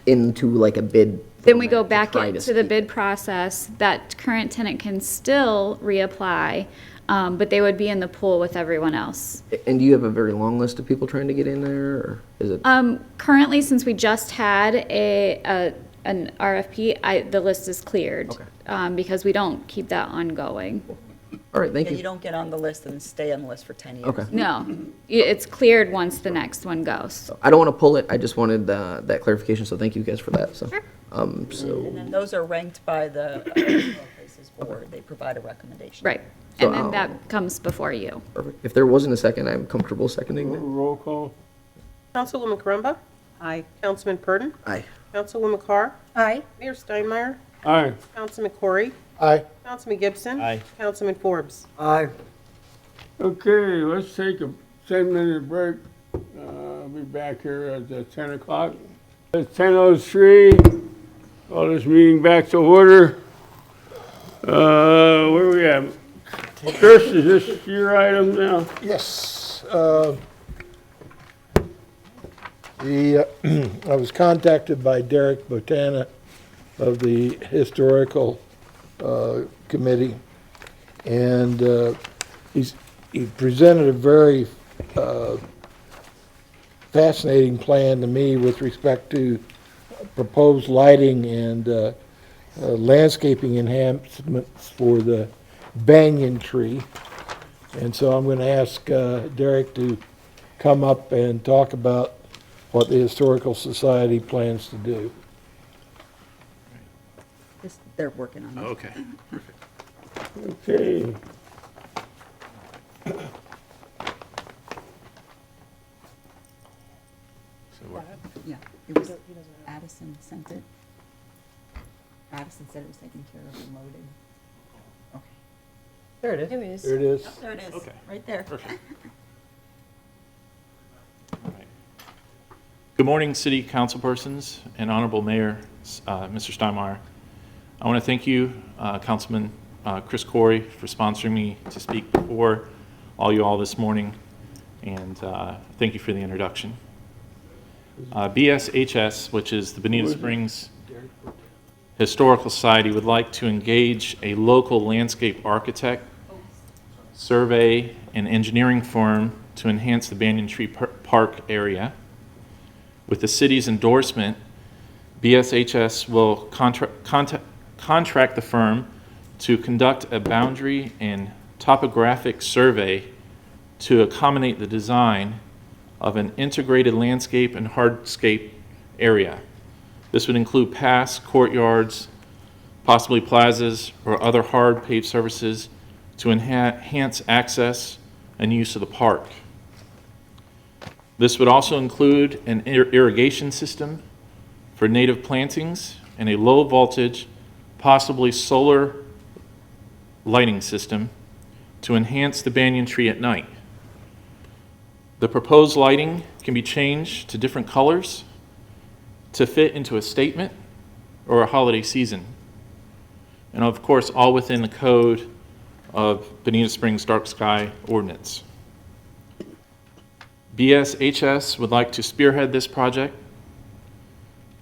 into like a bid. Then we go format back try to into the keep bid it. process. That current tenant can still reapply, but they would be in the pool with everyone else. And do you have a very long list of people trying to get in there, or is it? Currently, since we just had an RFP, the list is cleared. Okay. Because we don't keep that ongoing. All right, thank you you. don't get on the list and stay on the list for 10 years. Okay. No, it's cleared once the next one goes. I don't want to pull it. I just wanted that clarification, so thank you guys for that. So, Sure. so And then those are ranked by the places board. They provide a recommendation. Right. So, And then that comes before you. perfect. If there wasn't a second, I'm comfortable seconding it. Roll call. Councilwoman Caramba? Aye. Councilman Purdon? Aye. Councilwoman Carr? Aye. Mayor Steinmeier? Aye. Councilman Corey? Aye. Councilman Gibson? Aye. Councilman Forbes? Aye. Okay, let's take a 10-minute break. I'll be back here at 10 o'clock. It's 10:03. Call this meeting back to order. Where we at? Chris, is this your item now? Yes. I was contacted by Derek Botana of the Historical Committee, and he presented a very fascinating plan to me with respect to proposed lighting and landscaping enhancements for the banyan tree. And so I'm going to ask Derek to come up and talk about what the Historical Society plans to do. They're working on it. Okay. Okay. Yeah, it was, Addison sent it. Addison said it was taken care of and loaded. Okay. There it is. There it is. There it is. There it is, Okay. right there. Good morning, City Councilpersons and Honorable Mayor, Mr. Steinmeier. I want to thank you, Councilman Chris Corey, for sponsoring me to speak before all you all this morning, and thank you for the introduction. BSHS, which is the Bonita Springs Historical Society, would like to engage a local landscape architect, survey, and engineering firm to enhance the Banyan Tree Park area. With the city's endorsement, BSHS will contract the firm to conduct a boundary and topographic survey to accommodate the design of an integrated landscape and hardscape area. This would include paths, courtyards, possibly plazas, or other hard paved surfaces to enhance access and use of the park. This would also include an irrigation system for native plantings and a low voltage, possibly solar lighting system to enhance the banyan tree at night. The proposed lighting can be changed to different colors to fit into a statement or a holiday season. And of course, all within the code of Bonita Springs Dark Sky Ordinance. BSHS would like to spearhead this project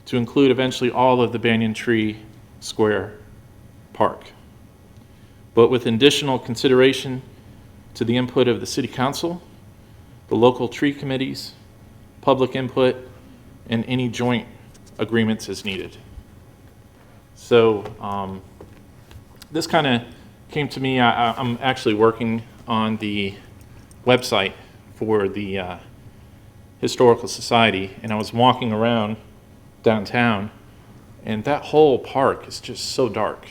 to include eventually all of the Banyan Tree Square Park, but with additional consideration to the input of the City Council, the local tree committees, public input, and any joint agreements as needed. So this kind of came to me. I'm actually working on the website for the Historical Society, and I was walking around downtown, and that whole park is just so dark,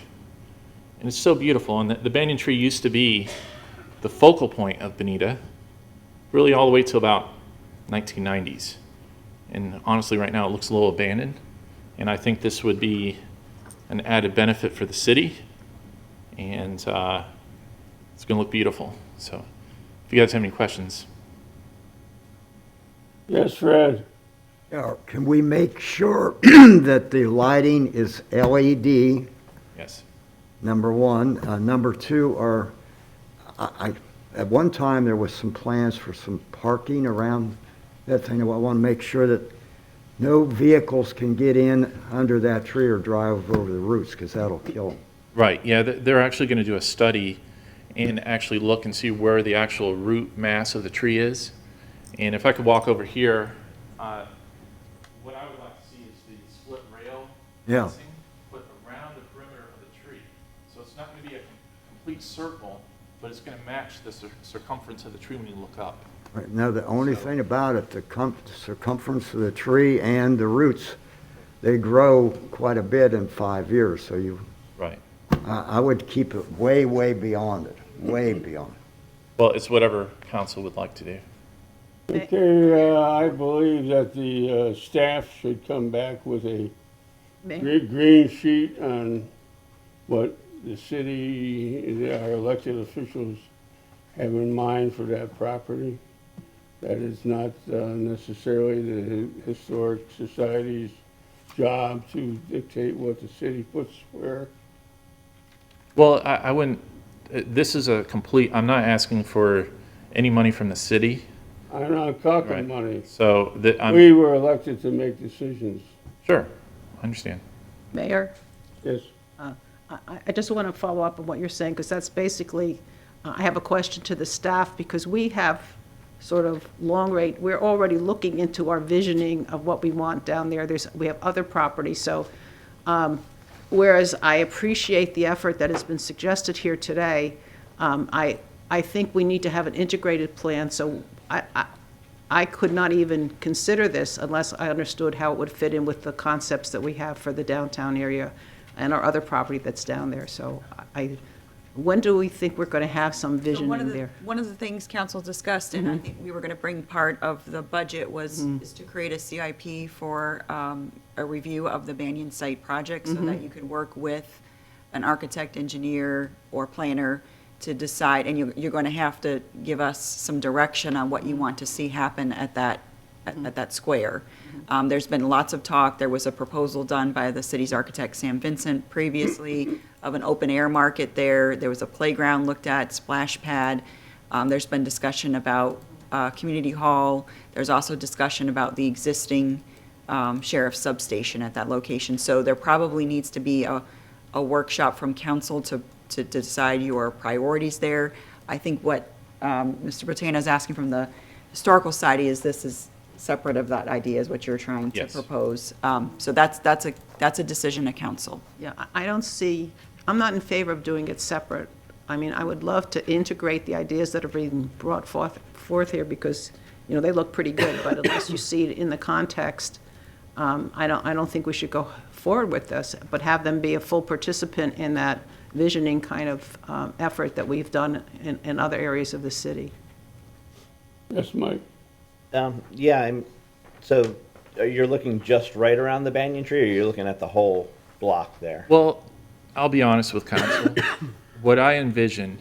and it's so beautiful. And the banyan tree used to be the focal point of Bonita, really all the way till about 1990s. And honestly, right now it looks a little abandoned, and I think this would be an added benefit for the city, and it's going to look beautiful. So if you guys have any questions. Yes, Fred. Can we make sure that the lighting is LED? Yes. Number one. Number two, at one time there was some plans for some parking around that thing. I want to make sure that no vehicles can get in under that tree or drive over the roots, because that'll kill them. Right, yeah, they're actually going to do a study and actually look and see where the actual root mass of the tree is. And if I could walk over here, what I would like to see is the split rail fencing put around the perimeter of the tree. So it's not going to be a complete circle, but it's going to match the circumference of the tree when you look up. Right. Now, the only thing about it, the circumference of the tree and the roots, they grow quite a bit in 5 years. So you, right. I would keep it way, way beyond it, way beyond. Well, it's whatever council would like to do. Okay, I believe that the staff should come back with a green sheet on what the city, our elected officials have in mind for that property. That is not necessarily the Historic Society's job to dictate what the city puts where. Well, I wouldn't, this is a complete, I'm not asking for any money from the city. I'm not talking money. So we were elected to make decisions. Sure, I understand. Mayor? Yes. I just want to follow up on what you're saying, because that's basically, I have a question to the staff, because we have sort of we're already looking into our visioning of what we want down there. We have other properties, so whereas I appreciate the effort that has been suggested here today, I think we need to have an integrated plan, so I could not even consider this unless I understood how it would fit in with the concepts that we have for the downtown area and our other property that's down there. So when do we think we're going to have some So vision in there? one of the things council discussed, and I think we were going to bring part of the budget is to create a CIP for a review of the Banyan site project so that you could work with an architect, engineer, or planner to decide, and you're going to have to give us some direction on what you want to see happen at that square. There's been lots of talk. There was a proposal done by the city's architect, Sam Vincent, previously of an open-air market there. There was a playground looked at, splash pad. There's been discussion about community hall. There's also discussion about the existing sheriff's substation at that location. So there probably needs to be a workshop from council to decide your priorities there. I think what Mr. Botana is asking from the historical society is this is separate of that idea is what you're trying to propose. So that's a decision of council. Yeah, I don't see, I'm not in favor of doing it separate. I mean, I would love to integrate the ideas that are being brought forth here because, you know, they look pretty good, but unless you see it in the context, I don't think we should go forward with this, but have them be a full participant in that visioning kind of effort that we've done in other areas of the city. Yes, Mike. So you're looking just right around the banyan tree, or you're looking at the whole block there? Well, I'll be honest with council. What I envision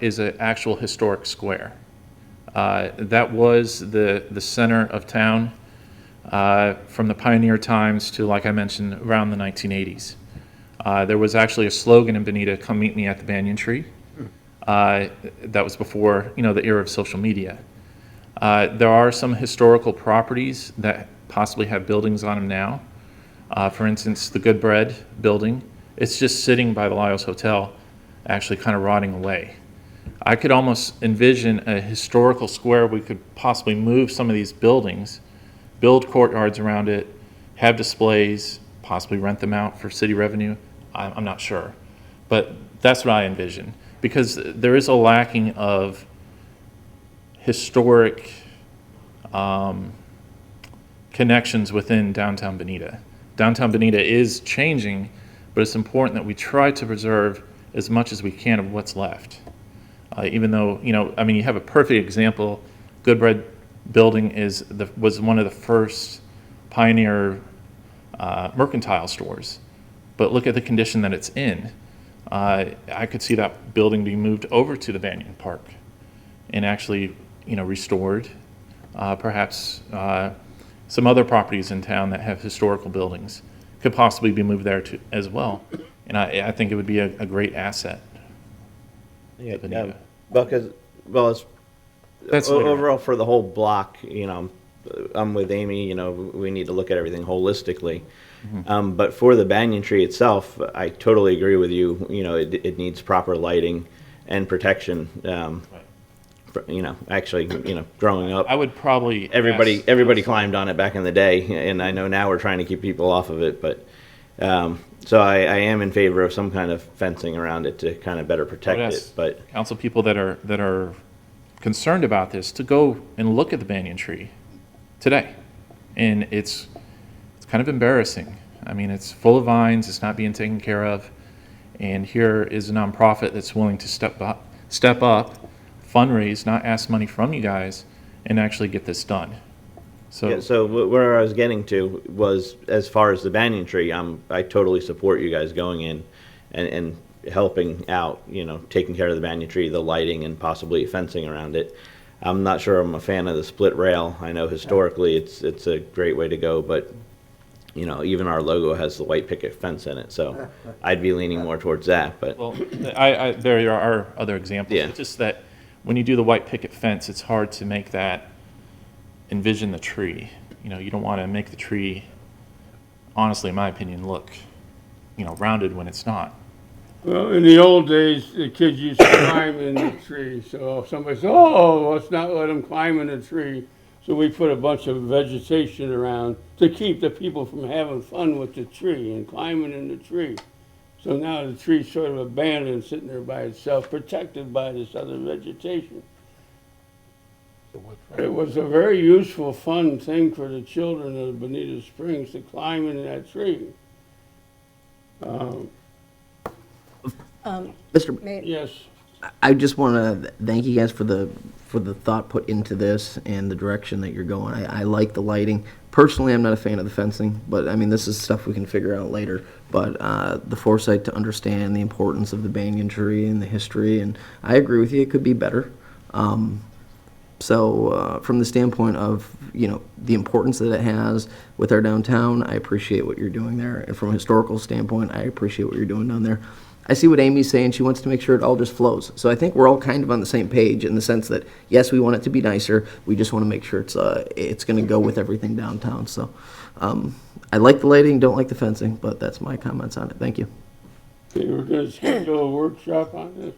is an actual historic square. That was the center of town from the pioneer times to, like I mentioned, around the 1980s. There was actually a slogan in Bonita, "Come meet me at the banyan tree." That was before, the era of social media. There are some historical properties that possibly have buildings on them now. For instance, the Good Bread building, it's just sitting by the Lyles Hotel, actually kind of rotting away. I could almost envision a historical square. We could possibly move some of these buildings, build courtyards around it, have displays, possibly rent them out for city revenue. I'm not sure. But that's what I envision. Because there is a lacking of historic connections within downtown Bonita. Downtown Bonita is changing, but it's important that we try to preserve as much as we can of what's left. Even though, you have a perfect example. Good Bread building was one of the first pioneer mercantile stores. But look at the condition that it's in. I could see that building being moved over to the Banyan Park and actually, restored. Perhaps some other properties in town that have historical buildings could possibly be moved there too, as well. And I think it would be a great asset. Yeah, it's That's overall for the whole block. I'm with Amy. We need to look at everything holistically. But for the banyan tree itself, I totally agree with you. It needs proper lighting and protection. Growing up, I would probably everybody climbed on it back in the day, and I know now we're trying to keep people off of it. But so I am in favor of some kind of fencing around it to kind of better protect it. But council people that are concerned about this to go and look at the banyan tree today, and it's kind of embarrassing. I mean, it's full of vines. It's not being taken care of, and here is a nonprofit that's willing to step up, fundraise, not ask money from you guys, and actually get this done. So where I was getting to was, as far as the banyan tree, I totally support you guys going in and helping out, taking care of the banyan tree, the lighting, and possibly fencing around it. I'm not sure I'm a fan of the split rail. I know historically it's a great way to go, but even our logo has the white picket fence in it, so I'd be leaning more towards that. But there are other examples. It's just that when you do the white picket fence, it's hard to make that envision the tree. You don't want to make the tree, honestly, in my opinion, look, rounded when it's not. Well, in the old days, the kids used to climb in the tree. So if somebody said, "Oh, let's not let them climb in the tree," so we put a bunch of vegetation around to keep the people from having fun with the tree and climbing in the tree. So now the tree's sort of abandoned, sitting there by itself, protected by this other vegetation. It was a very useful, fun thing for the children of Bonita Springs to climb in that tree. Mr. Yes. I just want to thank you guys for the thought put into this and the direction that you're going. I like the lighting. Personally, I'm not a fan of the fencing, but I mean, this is stuff we can figure out later. But the foresight to understand the importance of the banyan tree and the history, and I agree with you, it could be better. So from the standpoint of, you know, the importance that it has with our downtown, I appreciate what you're doing there. And from a historical standpoint, I appreciate what you're doing down there. I see what Amy's saying. She wants to make sure it all just flows. So I think we're all kind of on the same page in the sense that, yes, we want it to be nicer. We just want to make sure it's going to go with everything downtown. So I like the lighting, don't like the fencing, but that's my comments on it. Thank you. Okay, we're going to schedule a workshop on this.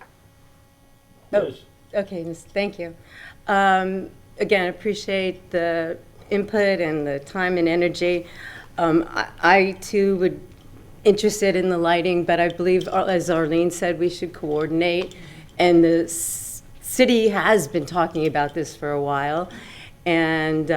Yes. Okay, thank you. Again, appreciate the input and the time and energy. I too would interested in the lighting, but I believe, as Arlene said, we should coordinate. And the city has been talking about this for a while. And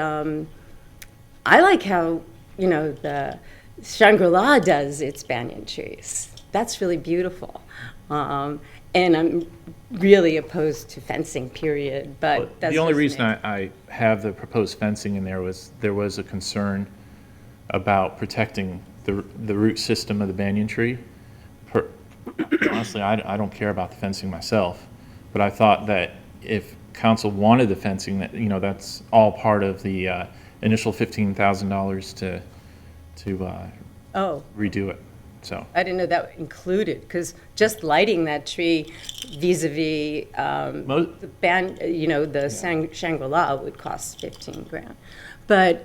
I like how, you know, the Shangri-La does its banyan trees. That's really beautiful. And I'm really opposed to fencing, period, but that's the only just reason me. I have the proposed fencing in there was a concern about protecting the root system of the banyan tree. Honestly, I don't care about the fencing myself, but I thought that if council wanted the fencing, that, you know, that's all part of the initial $15,000 to redo it. So I didn't know that included, because just lighting that tree vis-a-vis the band, you know, the Shangri-La would cost 15 grand. But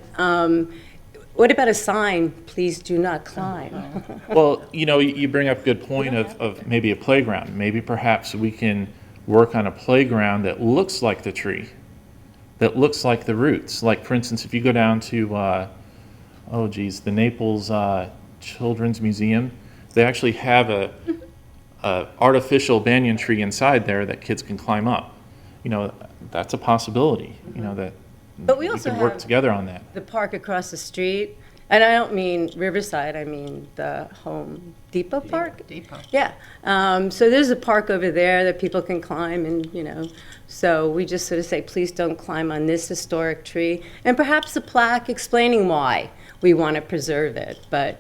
what about a sign, please do not climb? well, you know, you bring up a good point of maybe a playground. Maybe perhaps we can work on a playground that looks like the tree, that looks like the roots. Like, for instance, if you go down to, the Naples Children's Museum, they actually have a artificial banyan tree inside there that kids can climb up. You know, that's a possibility, you know, that But we also can work have together on that. the park across the street, and I don't mean Riverside, I mean the Home Depot Park? Depot. Yeah, so there's a park over there that people can climb, and, you know, so we just sort of say, please don't climb on this historic tree, and perhaps a plaque explaining why we want to preserve it, but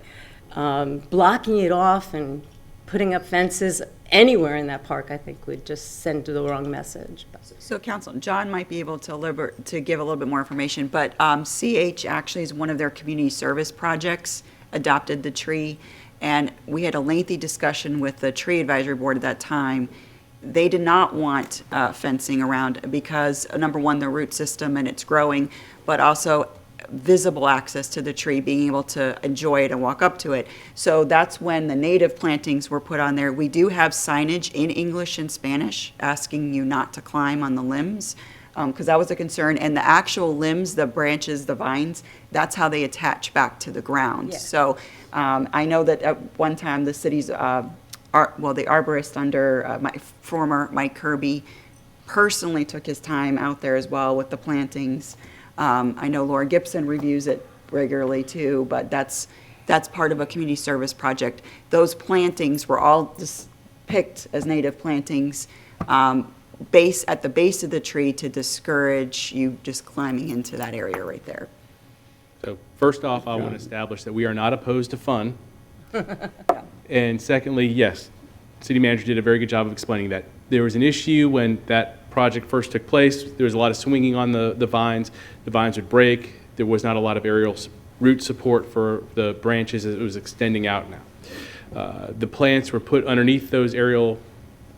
blocking it off and putting up fences anywhere in that park, I think, would just send the wrong message. So, Council, John might be able to give a little bit more information, but CH actually is one of their community service projects, adopted the tree, and we had a lengthy discussion with the tree advisory board at that time. They did not want fencing around because, number one, the root system and it's growing, but also visible access to the tree, being able to enjoy it and walk up to it. So that's when the native plantings were put on there. We do have signage in English and Spanish asking you not to climb on the limbs, because that was a concern. And the actual limbs, the branches, the vines, that's how they attach back to the ground. Yeah. So I know that at one time the city's, the arborist under my former Mike Kirby personally took his time out there as well with the plantings. I know Laura Gibson reviews it regularly too, but that's part of a community service project. Those plantings were all just picked as native plantings at the base of the tree to discourage you just climbing into that area right there. So first off, I want to establish that we are not opposed to fun. And secondly, yes, city manager did a very good job of explaining that. There was an issue when that project first took place. There was a lot of swinging on the vines. The vines would break. There was not a lot of aerial root support for the branches as it was extending out now. The plants were put underneath those aerial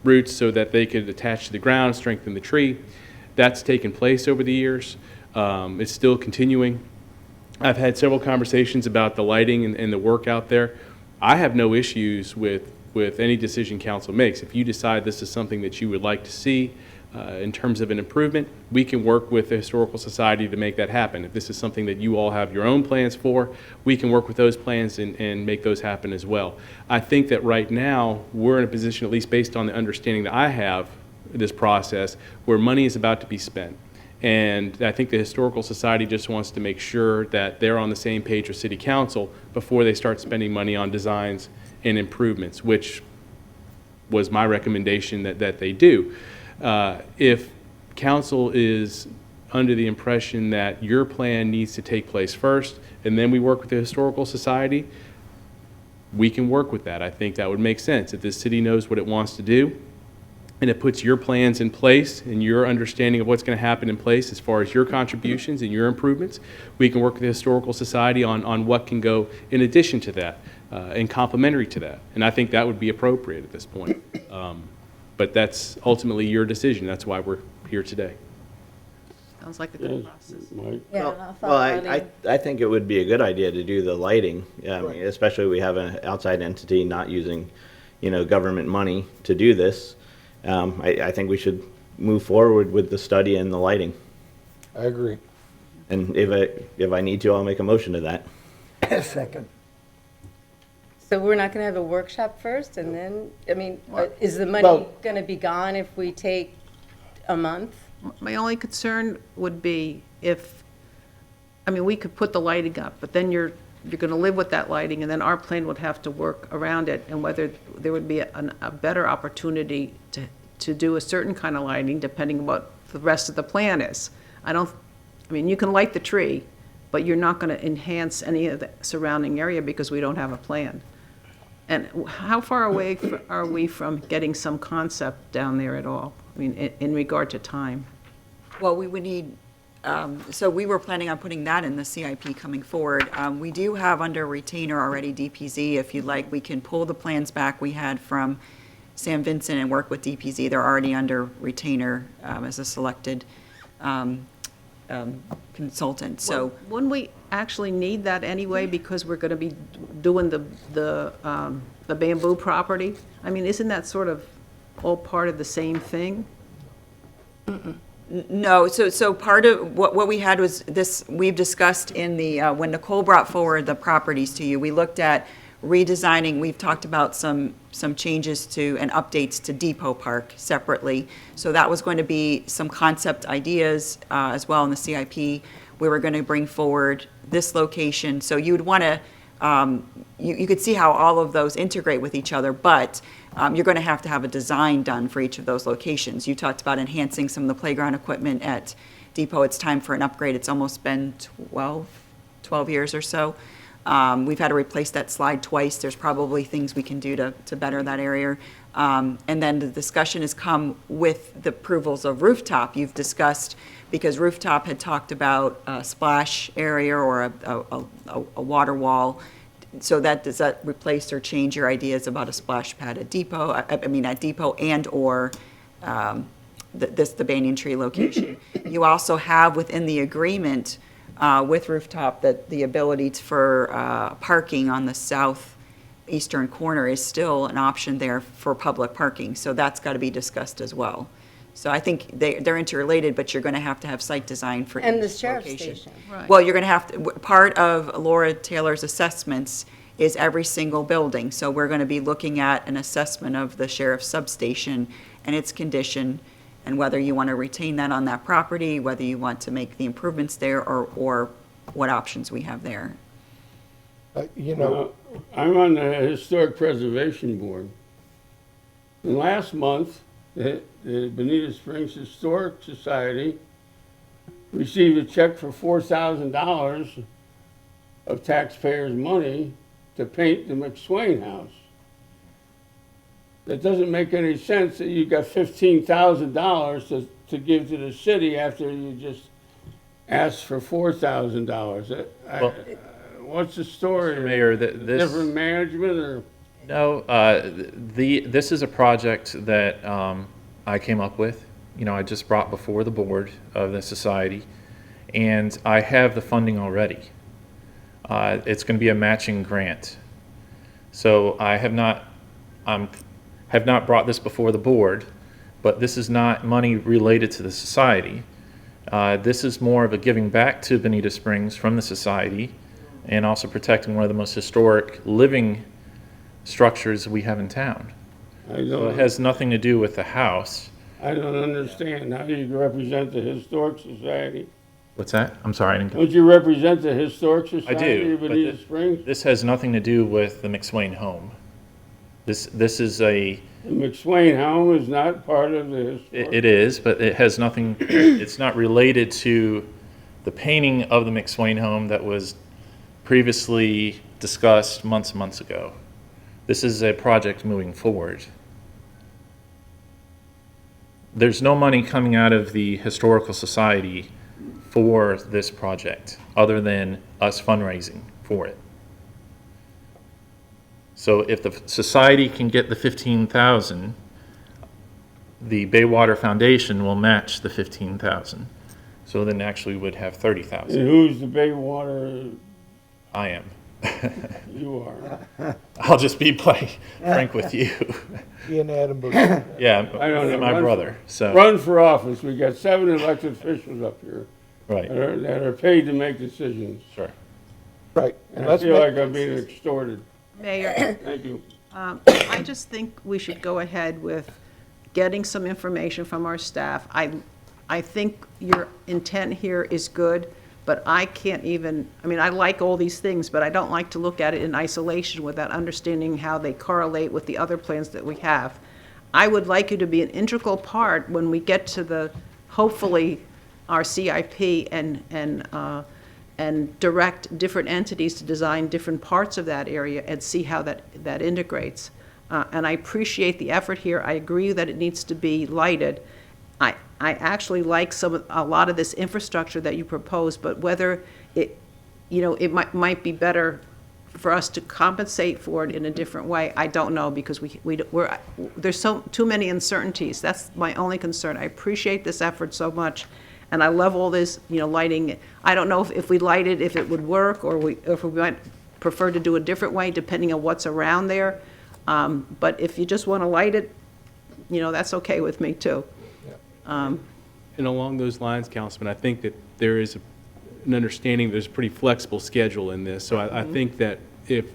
roots so that they could attach to the ground, strengthen the tree. That's taken place over the years. It's still continuing. I've had several conversations about the lighting and the work out there. I have no issues with any decision council makes. If you decide this is something that you would like to see, in terms of an improvement, we can work with the Historical Society to make that happen. If this is something that you all have your own plans for, we can work with those plans and make those happen as well. I think that right now, we're in a position, at least based on the understanding that I have of this process, where money is about to be spent. And I think the Historical Society just wants to make sure that they're on the same page with City Council before they start spending money on designs and improvements, which was my recommendation that they do. If council is under the impression that your plan needs to take place first, and then we work with the Historical Society, we can work with that. I think that would make sense. If the city knows what it wants to do, and it puts your plans in place and your understanding of what's going to happen in place as far as your contributions and your improvements, we can work with the Historical Society on what can go in addition to that and complementary to that. And I think that would be appropriate at this point. But that's ultimately your decision. That's why we're here today. Sounds like a good process. I think it would be a good idea to do the lighting, I mean, especially we have an outside entity not using, government money to do this. I think we should move forward with the study and the lighting. I agree. And if I need to, I'll make a motion to that. Second. So we're not going to have a workshop first, and then, is the money going to be gone if we take a month? My only concern would be we could put the lighting up, but then you're going to live with that lighting, and then our plan would have to work around it, and whether there would be a better opportunity to do a certain kind of lighting, depending on what the rest of the plan is. You can light the tree, but you're not going to enhance any of the surrounding area because we don't have a plan. And how far away are we from getting some concept down there at all? In regard to time? Well, we would need, so we were planning on putting that in the CIP coming forward. We do have under retainer already DPZ. If you'd like, we can pull the plans back we had from Sam Vincent and work with DPZ. They're already under retainer as a selected consultant. So wouldn't we actually need that anyway because we're going to be doing the bamboo property? Isn't that sort of all part of the same thing? No, so part of what we had was this, we've discussed in the, when Nicole brought forward the properties to you, we looked at redesigning, we've talked about some changes to and updates to Depot Park separately. So that was going to be some concept ideas as well in the CIP. We were going to bring forward this location. So you would want to, you could see how all of those integrate with each other, but you're going to have a design done for each of those locations. You talked about enhancing some of the playground equipment at Depot. It's time for an upgrade. It's almost been 12 years or so. We've had to replace that slide twice. There's probably things we can do to better that area. And then the discussion has come with the approvals of rooftop. You've discussed, because rooftop had talked about a splash area or a water wall. So does that replace or change your ideas about a splash pad at Depot? At Depot and or the banyan tree location. You also have within the agreement with rooftop that the ability for parking on the southeastern corner is still an option there for public parking. So that's got to be discussed as well. So I think they're interrelated, but you're going to have site design for each location. And the sheriff's station. Right. Well, you're going to have to, part of Laura Taylor's assessments is every single building. So we're going to be looking at an assessment of the sheriff's substation and its condition, and whether you want to retain that on that property, whether you want to make the improvements there, or what options we have there. I'm on the Historic Preservation Board. And last month, the Bonita Springs Historic Society received a check for $4,000 of taxpayers' money to paint the McSwain House. That doesn't make any sense that you got $15,000 to give to the city after you just asked for $4,000. What's the story? Mr. Mayor, different management or? No, this is a project that I came up with. I just brought before the board of the society, and I have the funding already. It's going to be a matching grant. So I have not brought this before the board But this is not money related to the society. This is more of a giving back to Bonita Springs from the society and also protecting one of the most historic living structures we have in town. So it has nothing to do with the house. I don't understand. How do you represent the Historic Society? What's that? I'm sorry, I didn't get. Don't you represent the Historic I Society do, of but Bonita Springs? this has nothing to do with the McSwain home. This is a. The McSwain home is not part of the Historic. It is, but it has nothing, it's not related to the painting of the McSwain home that was previously discussed months ago. This is a project moving forward. There's no money coming out of the Historical Society for this project, other than us fundraising for it. So if the society can get the 15,000, the Baywater Foundation will match the 15,000. So then actually we would have 30,000. And who's the Baywater? I am. You are. I'll just be frank with you. He and Adam both. Yeah, I don't know. my brother. So run for office. We got 7 elected officials up here. Right. That are paid to make decisions. Sure. Right. And I feel like I'm being extorted. Mayor, Thank you. I just think we should go ahead with getting some information from our staff. I think your intent here is good, but I can't even, I mean, I like all these things, but I don't like to look at it in isolation without understanding how they correlate with the other plans that we have. I would like you to be an integral part when we get to the, hopefully, our CIP and direct different entities to design different parts of that area and see how that integrates. And I appreciate the effort here. I agree that it needs to be lighted. I actually like a lot of this infrastructure that you propose, but whether it, it might be better for us to compensate for it in a different way, I don't know, because there's too many uncertainties. That's my only concern. I appreciate this effort so much, and I love all this, lighting. I don't know if we light it, if it would work, or if we might prefer to do a different way, depending on what's around there. But if you just want to light it, that's okay with me too. And along those lines, Councilman, I think that there is an understanding there's a pretty flexible schedule in this. So I think that if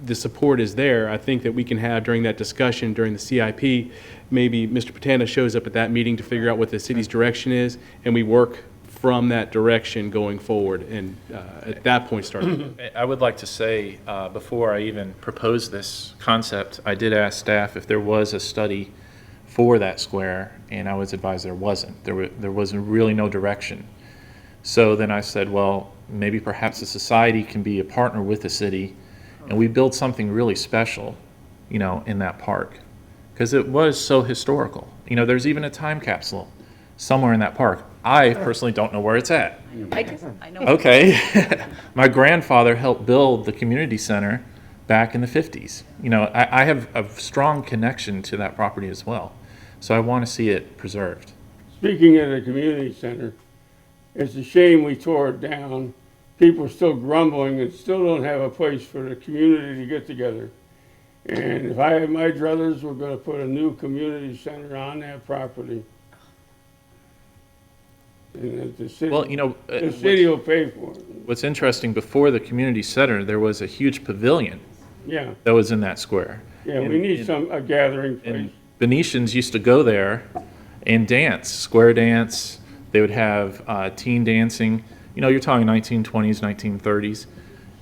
the support is there, I think that we can have during that discussion, during the CIP, maybe Mr. Patana shows up at that meeting to figure out what the city's direction is, and we work from that direction going forward, and at that point start. I would like to say, before I even proposed this concept, I did ask staff if there was a study for that square, and I was advised there wasn't. There was really no direction. So then I said, well, maybe perhaps the society can be a partner with the city, and we build something really special, in that park, because it was so historical. There's even a time capsule somewhere in that park. I personally don't know where it's at. I know. Okay. My grandfather helped build the community center back in the 50s. I have a strong connection to that property as well. So I want to see it preserved. Speaking of the community center, it's a shame we tore it down. People are still grumbling and still don't have a place for the community to get together. And if I had my druthers, we're going to put a new community center on that property. And the city, the city will pay for it. What's interesting, before the community center, there was a huge pavilion Yeah. that was in that square. Yeah, we need a gathering place. And Venetians used to go there and dance, square dance. They would have teen dancing. You're talking 1920s, 1930s.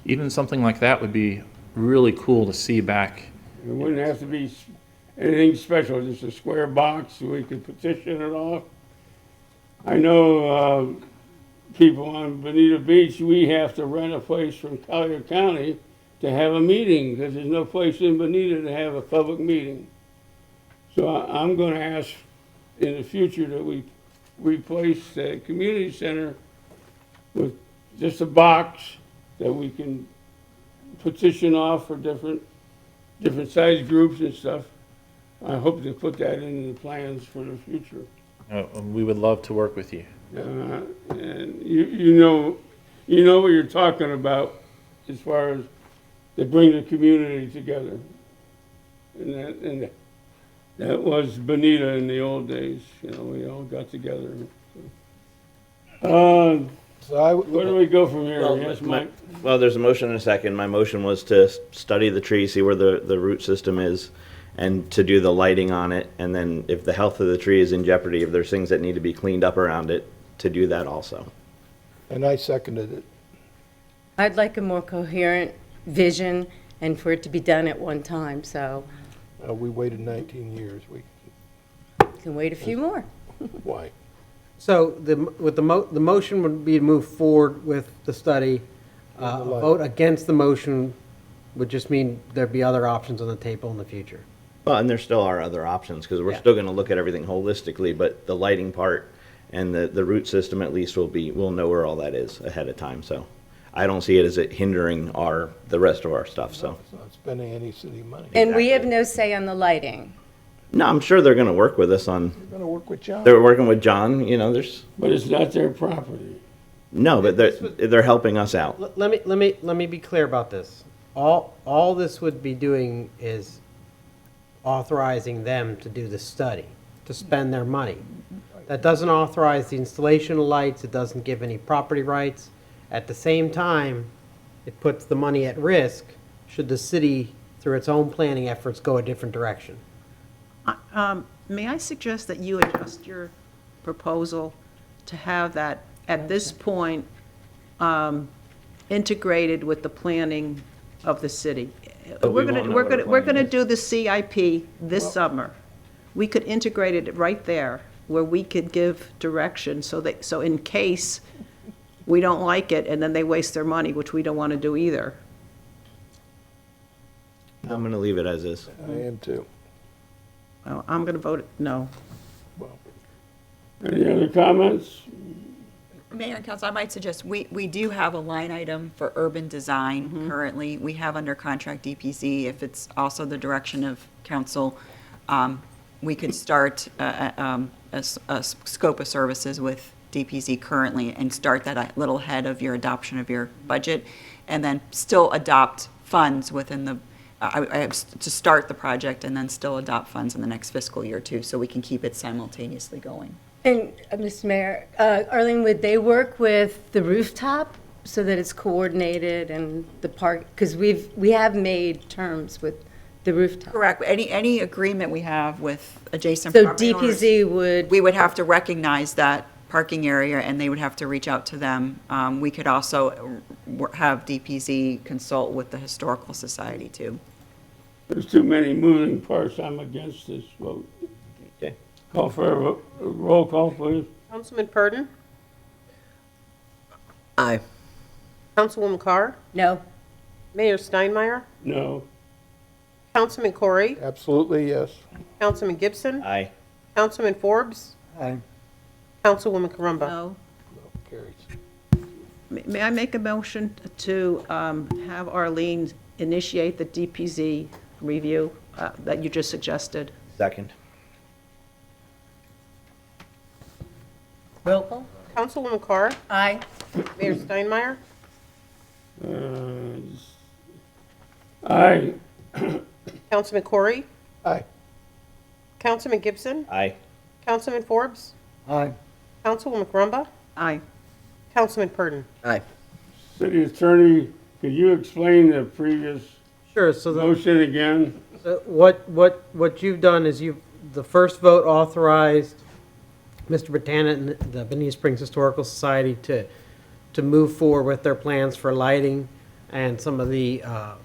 Even something like that would be really cool to see back. It wouldn't have to be anything special, just a square box so we could petition it off. I know people on Bonita Beach, we have to rent a place from Collier County to have a meeting because there's no place in Bonita to have a public meeting. So I'm going to ask in the future that we replace the community center with just a box that we can petition off for different size groups and stuff. I hope to put that into the plans for the future. We would love to work with you. And you know what you're talking about as far as they bring the community together. And That was Bonita in the old days, you know, we all got together. Where do we go from here? Yes, Mike? Well, there's a motion and a second. My motion was to study the tree, see where the root system is, and to do the lighting on it. And then if the health of the tree is in jeopardy, if there's things that need to be cleaned up around it, to do that also. And I seconded it. I'd like a more coherent vision and for it to be done at one time, so We waited 19 years. We can wait a few more. Why? So the motion would be to move forward with the study. A vote against the motion would just mean there'd be other options on the table in the future. Well, and there still are other options, because we're Yeah. still gonna look at everything holistically, but the lighting part and the root system at least we'll know where all that is ahead of time, so. I don't see it as it hindering the rest of our stuff, so. It's not spending any city money. And we have no say on the lighting. No, I'm sure they're gonna work with us on, We're gonna work with John. they're working with John, you know, But it's not their property. no, but they're helping us out. Let me be clear about this. All this would be doing is authorizing them to do the study, to spend their money. That doesn't authorize the installation of lights, it doesn't give any property rights. At the same time, it puts the money at risk should the city, through its own planning efforts, go a different direction. May I suggest that you adjust your proposal to have that, at this point, integrated with the planning of the city? But we We're won't know we're what our gonna, we're plan gonna is. do the CIP this summer. We could integrate it right there, where we could give direction, so in case we don't like it, and then they waste their money, which we don't want to do either. I'm gonna leave it as is. I am too. Well, I'm going to vote no. Any other comments? Mayor and Council, I might suggest, we do have a line item for urban design currently. We have under contract DPC. If it's also the direction of council, we could start a scope of services with DPC currently and start that a little ahead of your adoption of your budget, and then still adopt funds within the, to start the project and then still adopt funds in the next fiscal year too, so we can keep it simultaneously going. And, Mr. Mayor, Arlene, would they work with the rooftop so that it's coordinated and the park? Because we have made terms with the rooftop. Correct. Any agreement we have with adjacent So property owners, DPZ would, we would have to recognize that parking area, and they would have to reach out to them. We could also have DPZ consult with the Historical Society too. There's too many moving parts. I'm against this vote. Okay. Call for a roll call, please. Councilman Purdon? Aye. Councilwoman Carr? no. Mayor Steinmeier? No. Councilman Corey? Absolutely, yes. Councilman Gibson? Aye. Councilman Forbes? Aye. Councilwoman Carumba? No. Carries. May I make a motion to have Arlene initiate the DPZ review that you just suggested? Second. Roll call? Councilwoman Carr? Aye. Mayor Steinmeier? Aye. Councilman Corey? Aye. Councilman Gibson? Aye. Councilman Forbes? Aye. Councilwoman Carumba? Aye. Councilman Purdon? Aye. City Attorney, could you explain the previous Sure, so motion again? what you've done is the first vote authorized Mr. Botana and the Bonita Springs Historical Society to move forward with their plans for lighting and some of the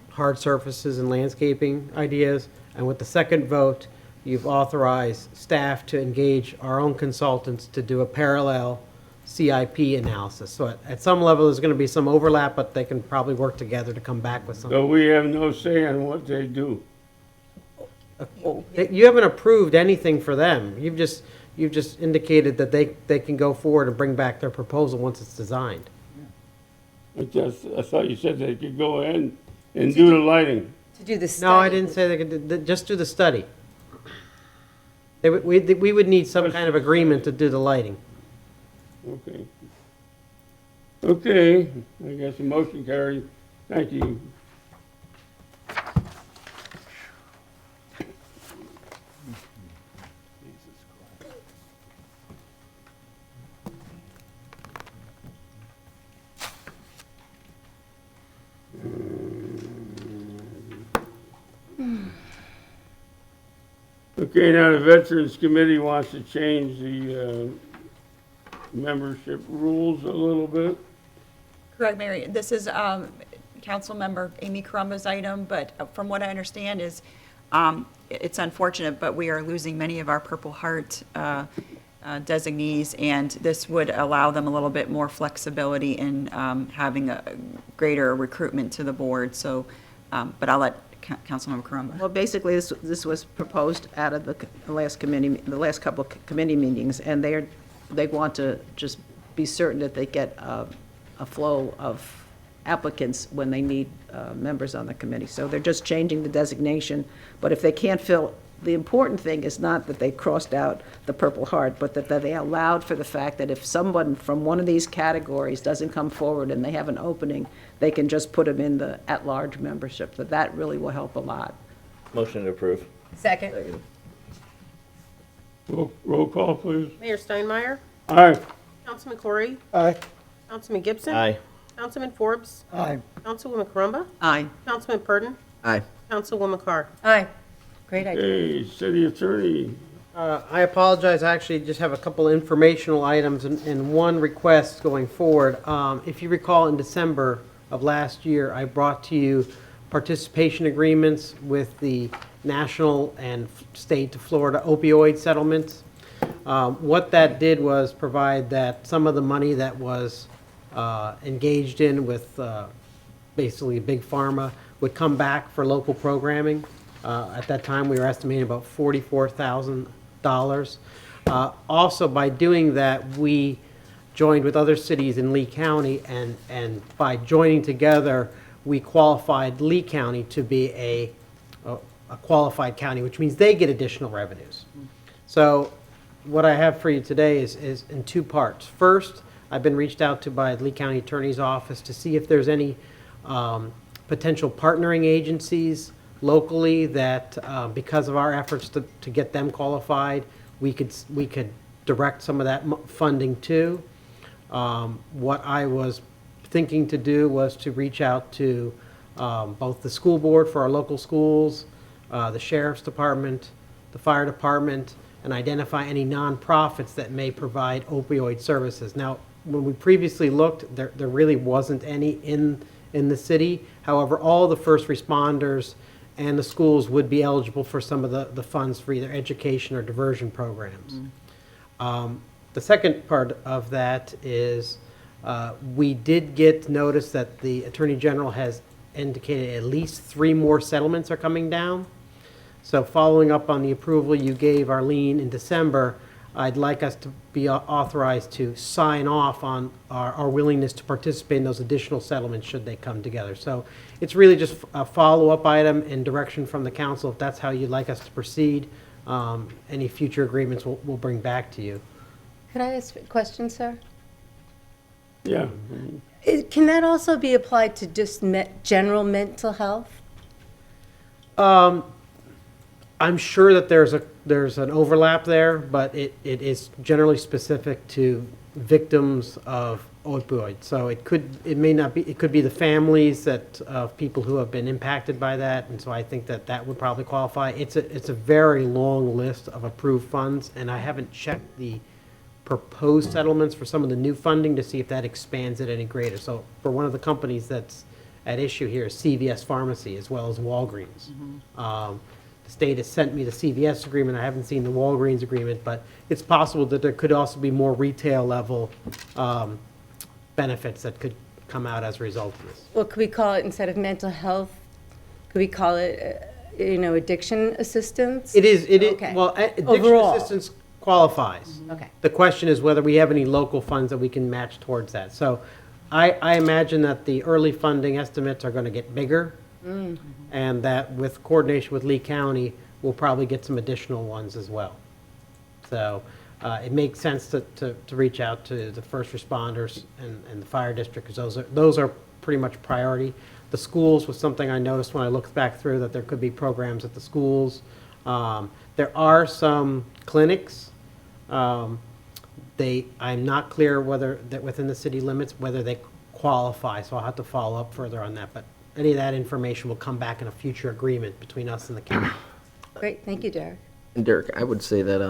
hard surfaces and landscaping ideas. And with the second vote, you've authorized staff to engage our own consultants to do a parallel CIP analysis. So at some level, there's going to be some overlap, but they can probably work together to come back with something. So we have no say on what they do. You haven't approved anything for them. You've just indicated that they can go forward and bring back their proposal once it's designed. I thought you said they could go ahead and do the lighting. To do the study? No, I didn't say they could, just do the study. We would need some kind of agreement to do the lighting. Okay. Okay, I guess the motion carries. Thank you. Okay, now the Veterans Committee wants to change the membership rules a little bit. Correct, Mary. This is Councilmember Amy Carumba's item, but from what I understand is, it's unfortunate, but we are losing many of our Purple Heart designees, and this would allow them a little bit more flexibility in having a greater recruitment to the board. So, but I'll let Councilmember Carumba. Well, basically, this was proposed out of the last couple of committee meetings, and they want to just be certain that they get a flow of applicants when they need members on the committee. So they're just changing the designation, but if they can't fill, the important thing is not that they crossed out the Purple Heart, but that they allowed for the fact that if someone from one of these categories doesn't come forward and they have an opening, they can just put them in the at-large membership. That really will help a lot. Motion to approve. Second. Roll call, please. Mayor Steinmeier, Aye. Councilman Corey, Aye. Councilman Gibson. Aye. Councilman Forbes, Aye. Councilwoman Carumba, Aye. Councilman Purdon, Aye. Councilwoman Carr. Aye. Great idea. Okay, city attorney. I apologize, I actually just have a couple informational items and one request going forward. If you recall, in December of last year, I brought to you participation agreements with the national and state of Florida opioid settlements. What that did was provide that some of the money that was engaged in with basically Big Pharma would come back for local programming. At that time, we were estimating about $44,000. Also, by doing that, we joined with other cities in Lee County, and by joining together, we qualified Lee County to be a qualified county, which means they get additional revenues. So what I have for you today is in two parts. First, I've been reached out to by the Lee County Attorney's Office to see if there's any potential partnering agencies locally that, because of our efforts to get them qualified, we could direct some of that funding to. What I was thinking to do was to reach out to both the school board for our local schools, the sheriff's department, the fire department, and identify any nonprofits that may provide opioid services. Now, when we previously looked, there really wasn't any in the city. However, all the first responders and the schools would be eligible for some of the funds for either education or diversion programs. The second part of that is we did get notice that the Attorney General has indicated at least 3 more settlements are coming down. So following up on the approval you gave Arlene in December, I'd like us to be authorized to sign off on our willingness to participate in those additional settlements should they come together. So it's really just a follow-up item and direction from the council if that's how you'd like us to proceed. Any future agreements we'll bring back to you. Could I ask a question, sir? Yeah. Can that also be applied to just general mental health? I'm sure that there's an overlap there, but it is generally specific to victims of opioids. So it could be the families of people who have been impacted by that, and so I think that would probably qualify. It's a very long list of approved funds, and I haven't checked the proposed settlements for some of the new funding to see if that expands it any greater. So for one of the companies that's at issue here is CVS Pharmacy as well as Walgreens. The state has sent me the CVS agreement. I haven't seen the Walgreens agreement, but it's possible that there could also be more retail level benefits that could come out as a result of this. Well, could we call it, instead of mental health, could we call it, addiction assistance? It is, Okay. well, addiction Overall. assistance qualifies. Okay. The question is whether we have any local funds that we can match towards that. So I imagine that the early funding estimates are going to get bigger, and that with coordination with Lee County, we'll probably get some additional ones as well. So it makes sense to reach out to the first responders and the fire district, because those are pretty much priority. The schools was something I noticed when I looked back through, that there could be programs at the schools. There are some clinics. I'm not clear whether that within the city limits, whether they qualify, so I'll have to follow up further on that. But any of that information will come back in a future agreement between us and the county. Great, thank you, Derek. And Derek, I would say that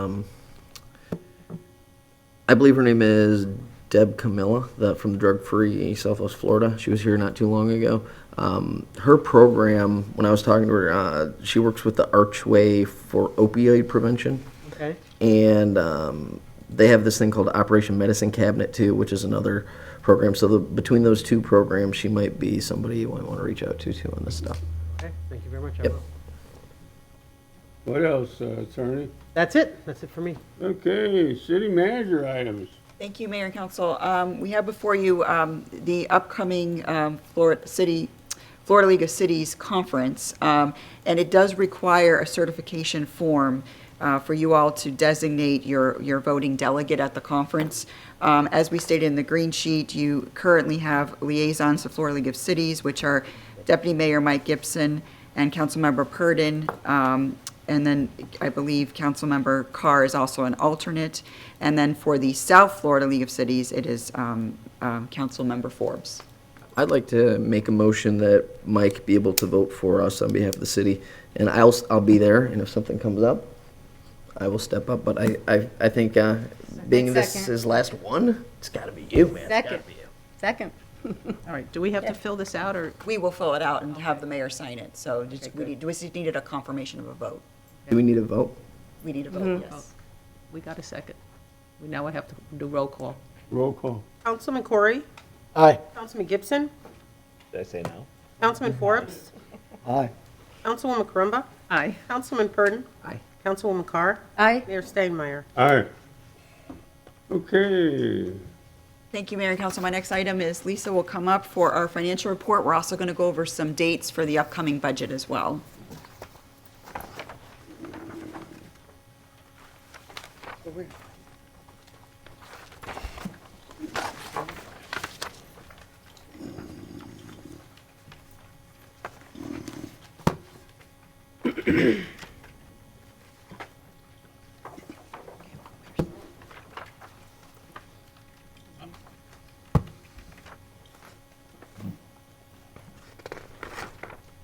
I believe her name is Deb Camilla, from Drug Free Southwest Florida. She was here not too long ago. Her program, when I was talking to her, she works with the Archway for Opioid Prevention. Okay. And they have this thing called Operation Medicine Cabinet too, which is another program. So between those two programs, she might be somebody you might want to reach out to too on this stuff. Okay, thank you very much. I Yep. will. What else, Attorney? That's it. That's it for me. Okay, city manager items. Thank you, Mayor and Council. We have before you the upcoming Florida League of Cities Conference, and it does require a certification form for you all to designate your voting delegate at the conference. As we stated in the green sheet, you currently have liaisons to Florida League of Cities, which are Deputy Mayor Mike Gibson and Councilmember Purdon. And then I believe Councilmember Carr is also an alternate. And then for the South Florida League of Cities, it is Councilmember Forbes. I'd like to make a motion that Mike be able to vote for us on behalf of the city, and I'll be there, and if something comes up, I will step up, but I think being this Second. his last one, it's gotta be you, man. It's gotta Second. be you. Second. All right, do we have to fill this out, or? We will fill it out and have the mayor sign it. So we just needed a confirmation of a vote. Do we need a vote? We need a vote, Mhm. yes. We got a second. We now have to do roll call. Roll call. Councilman Corey? Aye. Councilman Gibson? Did I say no? Councilman Forbes? Aye. Councilwoman Carumba? Aye. Councilman Purdon? Aye. Councilwoman Carr? Aye. Mayor Steinmeier? All right. Okay. Thank you, Mayor and Council. My next item is Lisa will come up for our financial report. We're also going to go over some dates for the upcoming budget as well.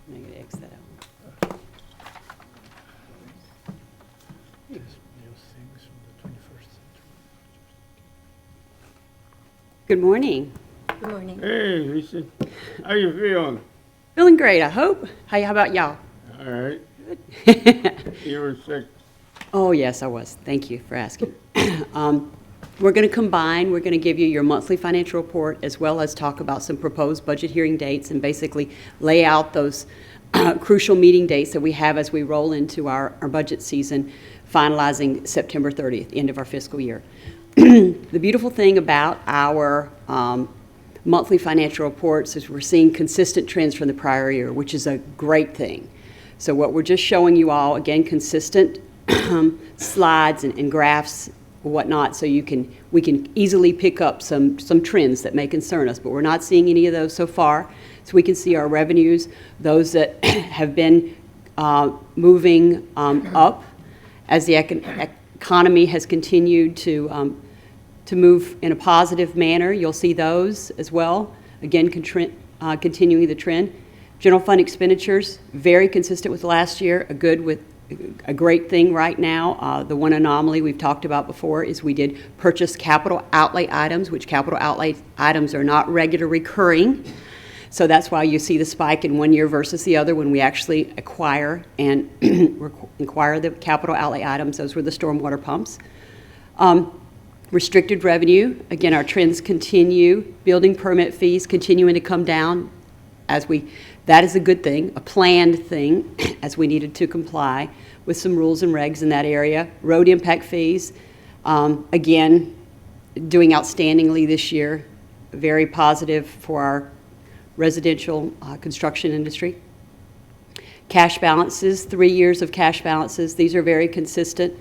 I'm gonna X that out. Good morning. Good morning. Hey, Lisa. How you feeling? Feeling great, I hope. How about y'all? All right. You were sick. Oh, yes, I was. Thank you for asking. We're going to combine, we're going to give you your monthly financial report as well as talk about some proposed budget hearing dates and basically lay out those crucial meeting dates that we have as we roll into our budget season, finalizing September 30th, end of our fiscal year. The beautiful thing about our monthly financial reports is we're seeing consistent trends from the prior year, which is a great thing. So what we're just showing you all, again, consistent slides and graphs, whatnot, so we can easily pick up some trends that may concern us, but we're not seeing any of those so far. So we can see our revenues, those that have been moving up as the economy has continued to move in a positive manner. You'll see those as well, again, continuing the trend. General fund expenditures, very consistent with last year, a great thing right now. The one anomaly we've talked about before is we did purchase capital outlay items, which capital outlay items are not regular recurring. So that's why you see the spike in one year versus the other when we actually acquire and acquire the capital outlay items. Those were the stormwater pumps. Restricted revenue, again, our trends continue. Building permit fees continuing to come down that is a good thing, a planned thing, as we needed to comply with some rules and regs in that area. Road impact fees, again, doing outstandingly this year. Very positive for our residential construction industry. Cash balances, 3 years of cash balances. These are very consistent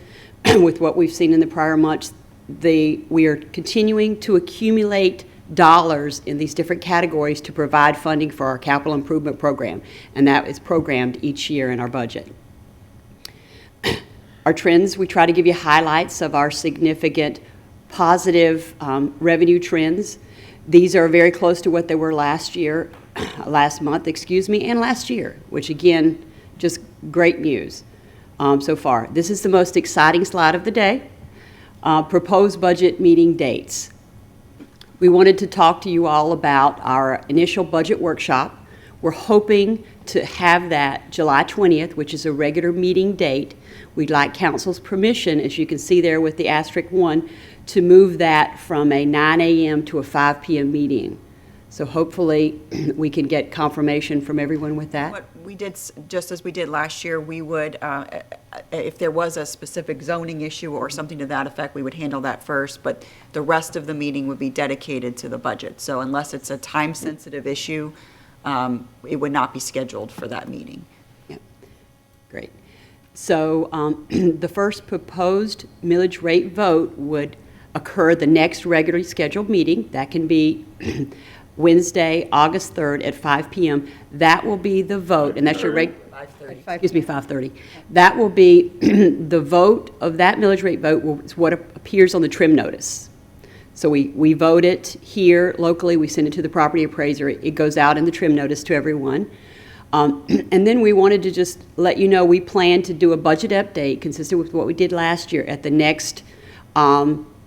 with what we've seen in the prior months. We are continuing to accumulate dollars in these different categories to provide funding for our capital improvement program, and that is programmed each year in our budget. Our trends, we try to give you highlights of our significant positive revenue trends. These are very close to what they were last month, and last year, which again, just great news. so far. This is the most exciting slide of the day. Proposed budget meeting dates. We wanted to talk to you all about our initial budget workshop. We're hoping to have that July 20th, which is a regular meeting date. We'd like council's permission, as you can see there with the asterisk 1, to move that from a 9 a.m. to a 5 p.m. meeting. So hopefully we can get confirmation from everyone with that. What we did, just as we did last year, we would, if there was a specific zoning issue or something to that effect, we would handle that first, but the rest of the meeting would be dedicated to the budget. So unless it's a time-sensitive issue, it would not be scheduled for that meeting. Yep. Great. So the first proposed millage rate vote would occur the next regularly scheduled meeting. That can be Wednesday, August 3rd at 5 p.m. That will be the vote, and that's your 5:30. That will be the vote of that millage rate vote is what appears on the trim notice. So we vote it here locally, we send it to the property appraiser, it goes out in the trim notice to everyone. And then we wanted to just let you know we plan to do a budget update consistent with what we did last year at the next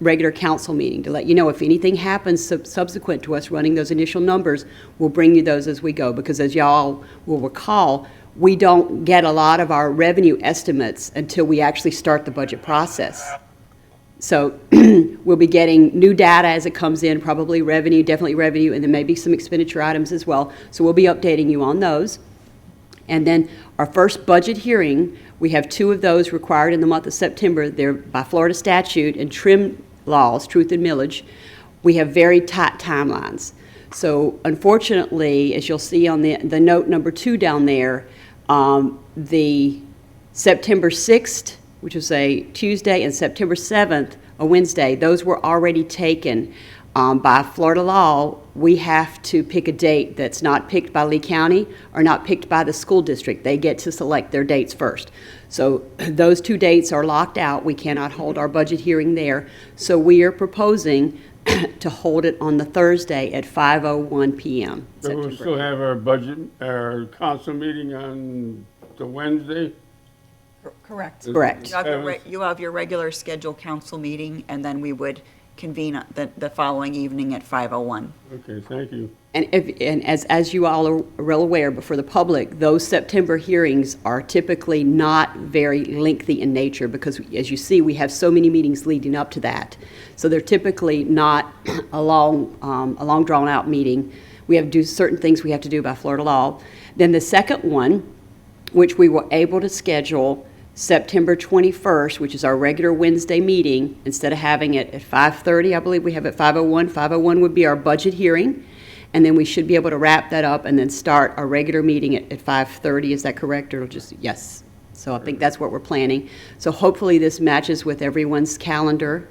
regular council meeting, to let you know if anything happens subsequent to us running those initial numbers, we'll bring you those as we go, because as y'all will recall, we don't get a lot of our revenue estimates until we actually start the budget process. So we'll be getting new data as it comes in, probably revenue, definitely revenue, and then maybe some expenditure items as well. So we'll be updating you on those. And then our first budget hearing, we have 2 of those required in the month of September. They're by Florida statute and trim laws, truth and millage. We have very tight timelines. So unfortunately, as you'll see on the note number 2 down there, the September 6th, which was a Tuesday, and September 7th, a Wednesday, those were already taken. By Florida law, we have to pick a date that's not picked by Lee County or not picked by the school district. They get to select their dates first. So those 2 dates are locked out. We cannot hold our budget hearing there. So we are proposing to hold it on the Thursday at 5:01 p.m. So we'll still have our council meeting on the Wednesday? Correct. Correct. You have your regular scheduled council meeting, and then we would convene the following evening at 5:01. Okay, thank you. And as you all are well aware, but for the public, those September hearings are typically not very lengthy in nature because, as you see, we have so many meetings leading up to that. So they're typically not a long drawn-out meeting. We have to do certain things we have to do by Florida law. Then the second one, which we were able to schedule September 21st, which is our regular Wednesday meeting, instead of having it at 5:30, I believe we have it 5:01. 5:01 would be our budget hearing, and then we should be able to wrap that up and then start our regular meeting at 5:30. Is that correct? Or just, yes. So I think that's what we're planning. So hopefully this matches with everyone's calendar.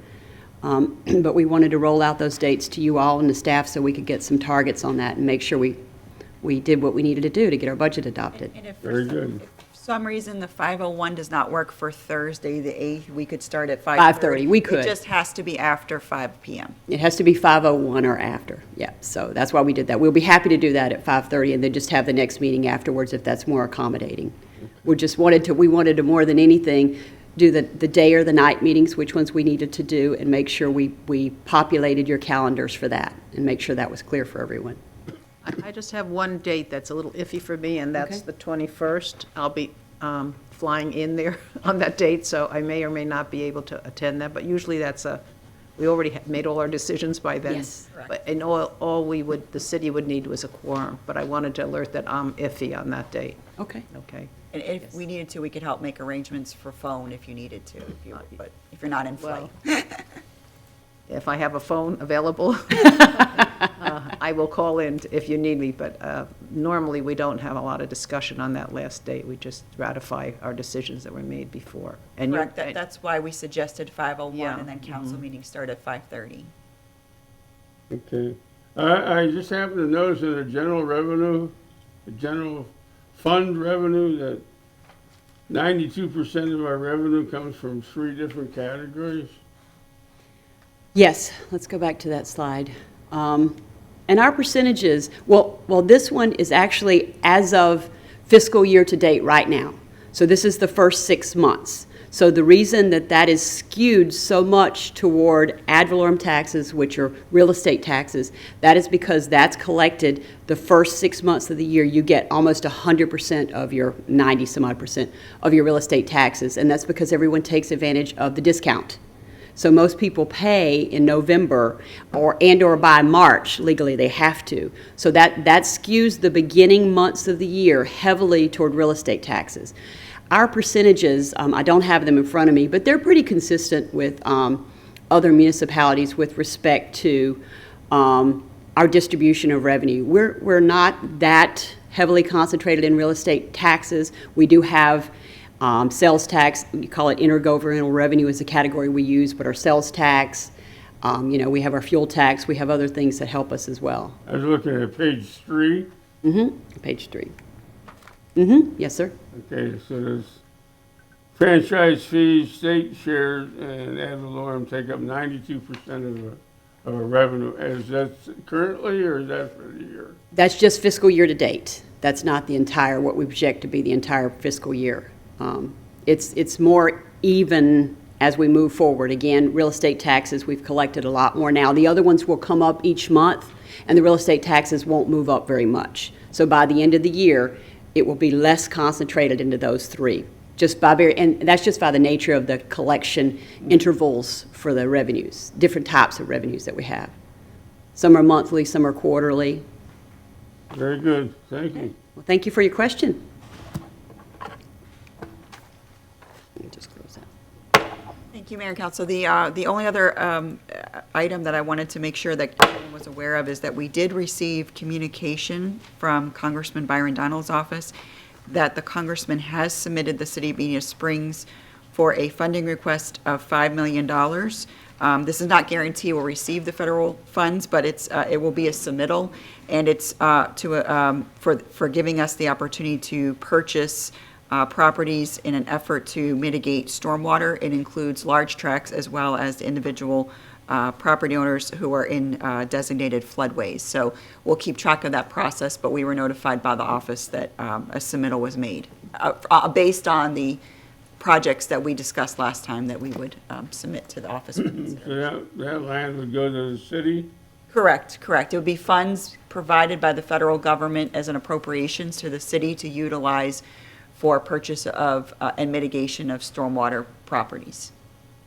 But we wanted to roll out those dates to you all and the staff so we could get some targets on that and make sure we did what we needed to do to get our budget adopted. And if Very good. for some reason the 5:01 does not work for Thursday, the 8th, we could start at 5:30, we could. It just has to be after 5 p.m. It has to be 5:01 or after, yeah. So that's why we did that. We'll be happy to do that at 5:30 and then just have the next meeting afterwards if that's more accommodating. We wanted to more than anything do the day or the night meetings, which ones we needed to do, and make sure we populated your calendars for that and make sure that was clear for everyone. I just have one date that's a little iffy for me, and that's Okay. the 21st. I'll be flying in there on that date, so I may or may not be able to attend that, but usually we already made all our decisions by then. Yes. But, and the city would need was a quorum, but I wanted to alert that I'm iffy on that date. Okay. Okay. And if we needed to, we could help make arrangements for phone if you needed to, but if you're not in flight. If I have a phone available, I will call in if you need me, but normally we don't have a lot of discussion on that last date. We just ratify our decisions that were made before. And Correct, that's why we suggested 5:01, Yeah. and then council meetings start at 5:30. Okay. I just happened to notice in the general revenue, the general fund revenue, that 92% of our revenue comes from 3 different categories. Yes, let's go back to that slide. And our percentages, well, this one is actually as of fiscal year to date right now. So this is the first 6 months. So the reason that that is skewed so much toward ad valorem taxes, which are real estate taxes, that is because that's collected the first 6 months of the year. You get almost 100% of your 90 some odd percent of your real estate taxes, and that's because everyone takes advantage of the discount. So most people pay in November or by March. Legally, they have to. So that skews the beginning months of the year heavily toward real estate taxes. Our percentages, I don't have them in front of me, but they're pretty consistent with other municipalities with respect to our distribution of revenue. We're not that heavily concentrated in real estate taxes. We do have sales tax. You call it intergovernmental revenue is the category we use, but our sales tax, we have our fuel tax. We have other things that help us as well. I was looking at page 3. Page 3. Yes, sir. Okay, so there's franchise fees, state shares, and ad valorem take up 92% of our revenue. Is that currently, or is that for the year? That's just fiscal year to date. That's not the entire, what we project to be the entire fiscal year. It's more even as we move forward. Again, real estate taxes, we've collected a lot more now. The other ones will come up each month, and the real estate taxes won't move up very much. So by the end of the year, it will be less concentrated into those three. And that's just by the nature of the collection intervals for the revenues, different types of revenues that we have. Some are monthly, some are quarterly. Very good. Thank you. Well, thank you for your question. Let me just close that. Thank you, Mayor and Council. The only other item that I wanted to make sure that everyone was aware of is that we did receive communication from Congressman Byron Donald's office that the congressman has submitted the City of Bonita Springs for a funding request of $5 million. This is not guarantee we'll receive the federal funds, but it will be a submittal, and it's for giving us the opportunity to purchase properties in an effort to mitigate stormwater. It includes large tracts as well as individual property owners who are in designated floodways. So we'll keep track of that process, but we were notified by the office that a submittal was made based on the projects that we discussed last time that we would submit to the office. So that land would go to the city? Correct. It would be funds provided by the federal government as an appropriations to the city to utilize for purchase of and mitigation of stormwater properties.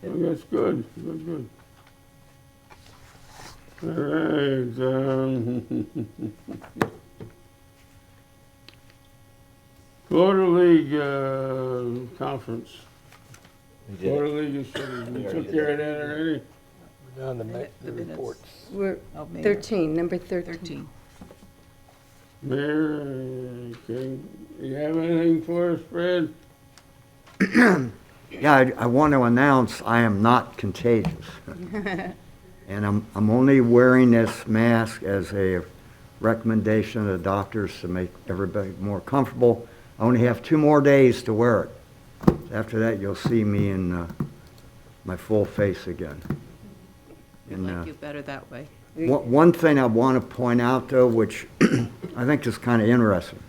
Oh, that's good. Good. All right. Florida League Conference. Florida League of Cities. We took care of that already? We're down to the reports. We're 13, number 13. Mayor, okay. You have anything for us, Fred? Yeah, I want to announce I am not contagious. And I'm only wearing this mask as a recommendation of the doctors to make everybody more comfortable. I only have 2 more days to wear it. After that, you'll see me in my full face again. We like you better that way. One thing I want to point out, though, which I think is kind of interesting.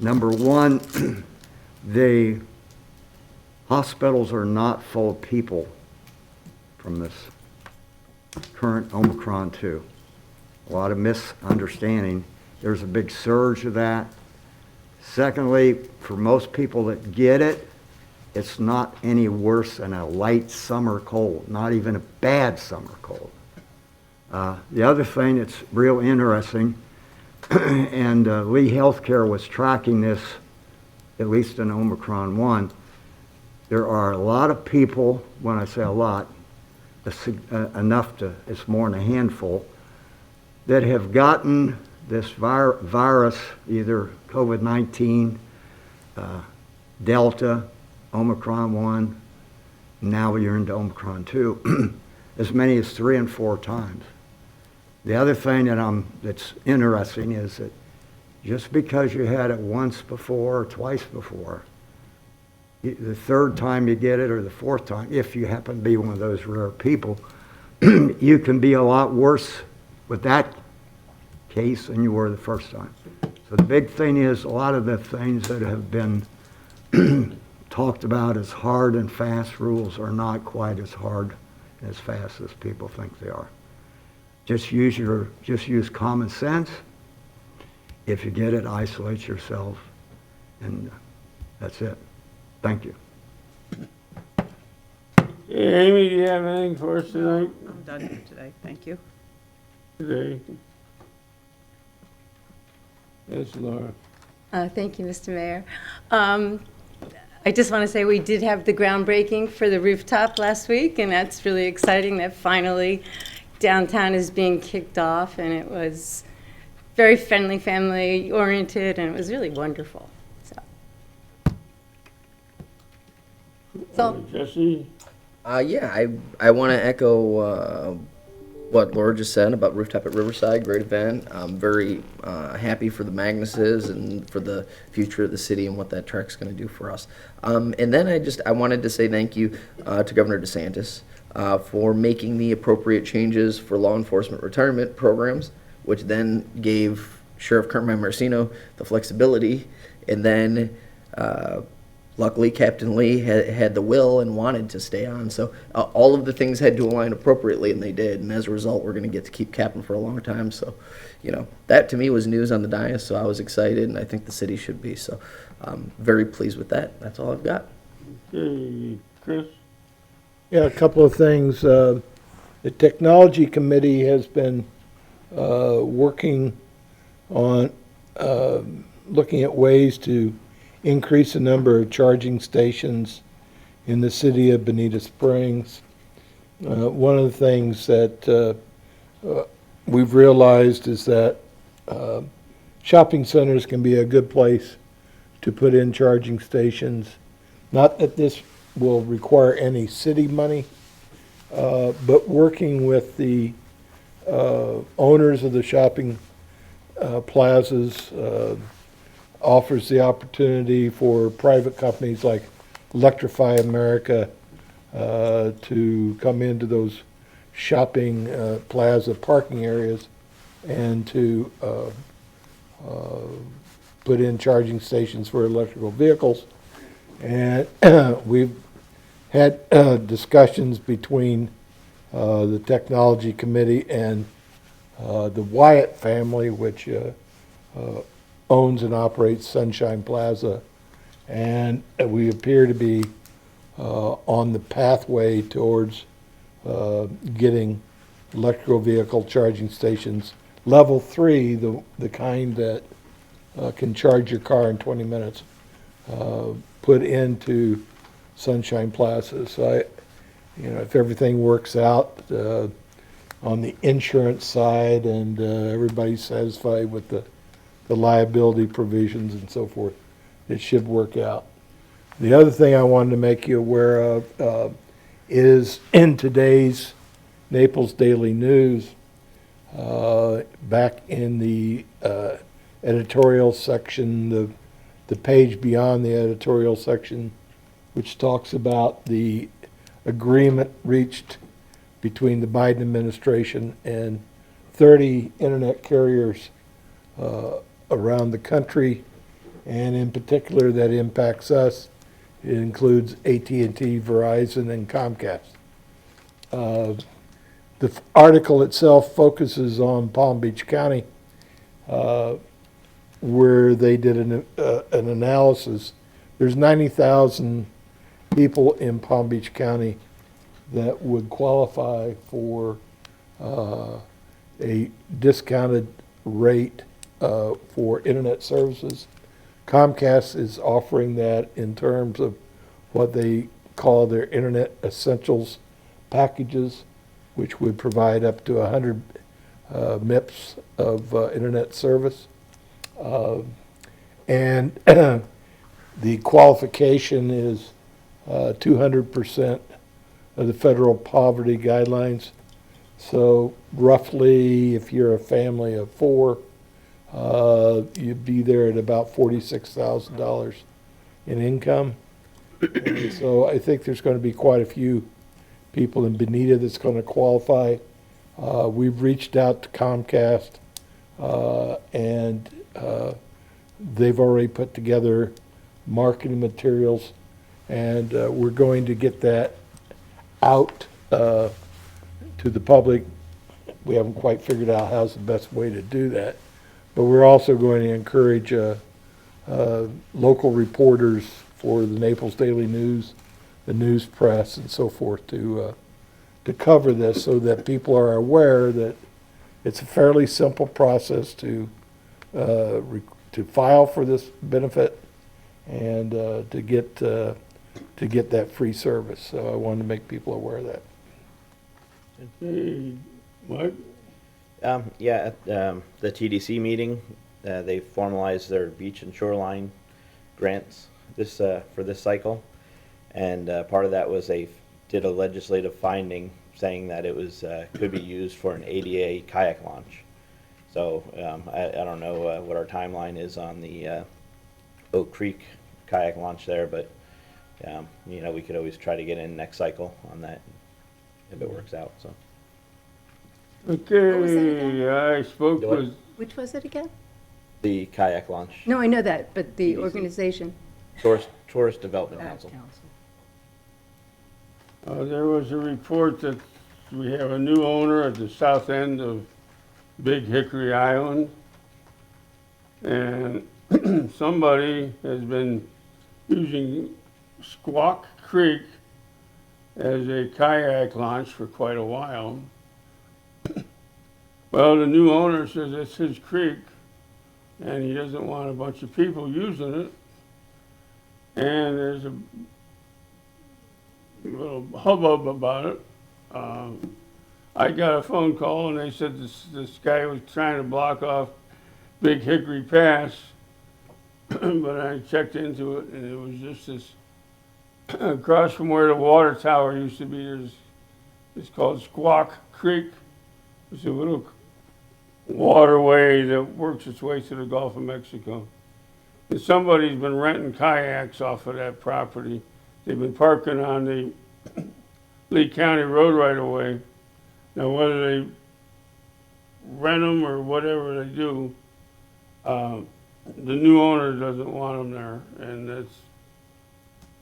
Number one, the hospitals are not full of people from this current Omicron 2. A lot of misunderstanding. There's a big surge of that. Secondly, for most people that get it, it's not any worse than a light summer cold, not even a bad summer cold. The other thing that's real interesting, and Lee Healthcare was tracking this, at least in Omicron 1, there are a lot of people, when I say a lot, enough to, it's more than a handful, that have gotten this virus, either COVID-19, Delta, Omicron 1, now you're into Omicron 2, as many as 3 and 4 times. The other thing that's interesting is that just because you had it once before or twice before, the third time you get it or the fourth time, if you happen to be one of those rare people, you can be a lot worse with that case than you were the first time. So the big thing is, a lot of the things that have been talked about as hard and fast rules are not quite as hard and as fast as people think they are. Just use common sense. If you get it, isolate yourself, and that's it. Thank you. Hey, Amy, do you have anything for us tonight? I'm done for today, thank you. Today? Yes, Laura. Thank you, Mr. Mayor. I just want to say we did have the groundbreaking for the rooftop last week, and that's really exciting that finally downtown is being kicked off, and it was very friendly, family-oriented, and it was really wonderful. So, Jesse? Yeah, I want to echo what Laura just said about Rooftop at Riverside. Great event. I'm very happy for the Magnuses and for the future of the city and what that track's going to do for us. And then I wanted to say thank you to Governor DeSantis for making the appropriate changes for law enforcement retirement programs, which then gave Sheriff Carmine Marcino the flexibility, and then luckily, Captain Lee had the will and wanted to stay on. So all of the things had to align appropriately, and they did. And as a result, we're going to get to keep Captain for a long time. So, that to me was news on the dais. So I was excited, and I think the city should be. So I'm very pleased with that. That's all I've got. Okay, Chris? Yeah, a couple of things. The Technology Committee has been working on looking at ways to increase the number of charging stations in the city of Bonita Springs. One of the things that we've realized is that shopping centers can be a good place to put in charging stations. Not that this will require any city money, but working with the owners of the shopping plazas offers the opportunity for private companies like Electrify America to come into those shopping plaza parking areas and to put in charging stations for electrical vehicles. And we've had discussions between the Technology Committee and the Wyatt family, which owns and operates Sunshine Plaza, and we appear to be on the pathway towards getting electrical vehicle charging stations, level 3, the kind that can charge your car in 20 minutes, put into Sunshine Plaza. So if everything works out on the insurance side and everybody's satisfied with the liability provisions and so forth, it should work out. The other thing I wanted to make you aware of is in today's Naples Daily News, back in the editorial section, the page beyond the editorial section, which talks about the agreement reached between the Biden administration and 30 internet carriers around the country, and in particular that impacts us. It includes AT&T, Verizon, and Comcast. The article itself focuses on Palm Beach County, where they did an analysis. There's 90,000 people in Palm Beach County that would qualify for a discounted rate for internet services. Comcast is offering that in terms of what they call their Internet Essentials packages, which would provide up to 100 MIPS of internet service. And the qualification is 200% of the federal poverty guidelines. So roughly, if you're a family of 4, you'd be there at about $46,000 in income. And so I think there's going to be quite a few people in Bonita that's going to qualify. We've reached out to Comcast, and they've already put together marketing materials, and we're going to get that out to the public. We haven't quite figured out how's the best way to do that, but we're also going to encourage local reporters for the Naples Daily News, the news press, and so forth to cover this so that people are aware that it's a fairly simple process to file for this benefit and to get that free service. So I wanted to make people aware of that. Hey, Mike? Yeah, at the TDC meeting, they formalized their beach and shoreline grants for this cycle. And part of that was they did a legislative finding saying that it was could be used for an ADA kayak launch. So I don't know what our timeline is on the Oak Creek kayak launch there, but you know, we could always try to get in next cycle on that if it works out. So. Okay, I spoke Do what? with, Which was it again? The kayak launch. No, I know that, but the TDC. organization. Tourist Development Council. there was a report that we have a new owner at the south end of Big Hickory Island. And somebody has been using Squawk Creek as a kayak launch for quite a while. Well, the new owner says it's his creek, and he doesn't want a bunch of people using it. And there's a little hubbub about it. I got a phone call, and they said this guy was trying to block off Big Hickory Pass, but I checked into it, and it was just this, across from where the water tower used to be, it's called Squawk Creek. It's a little waterway that works its way to the Gulf of Mexico. And somebody's been renting kayaks off of that property. They've been parking on the Lee County Road right away. Now, whether they rent them or whatever they do, the new owner doesn't want them there, and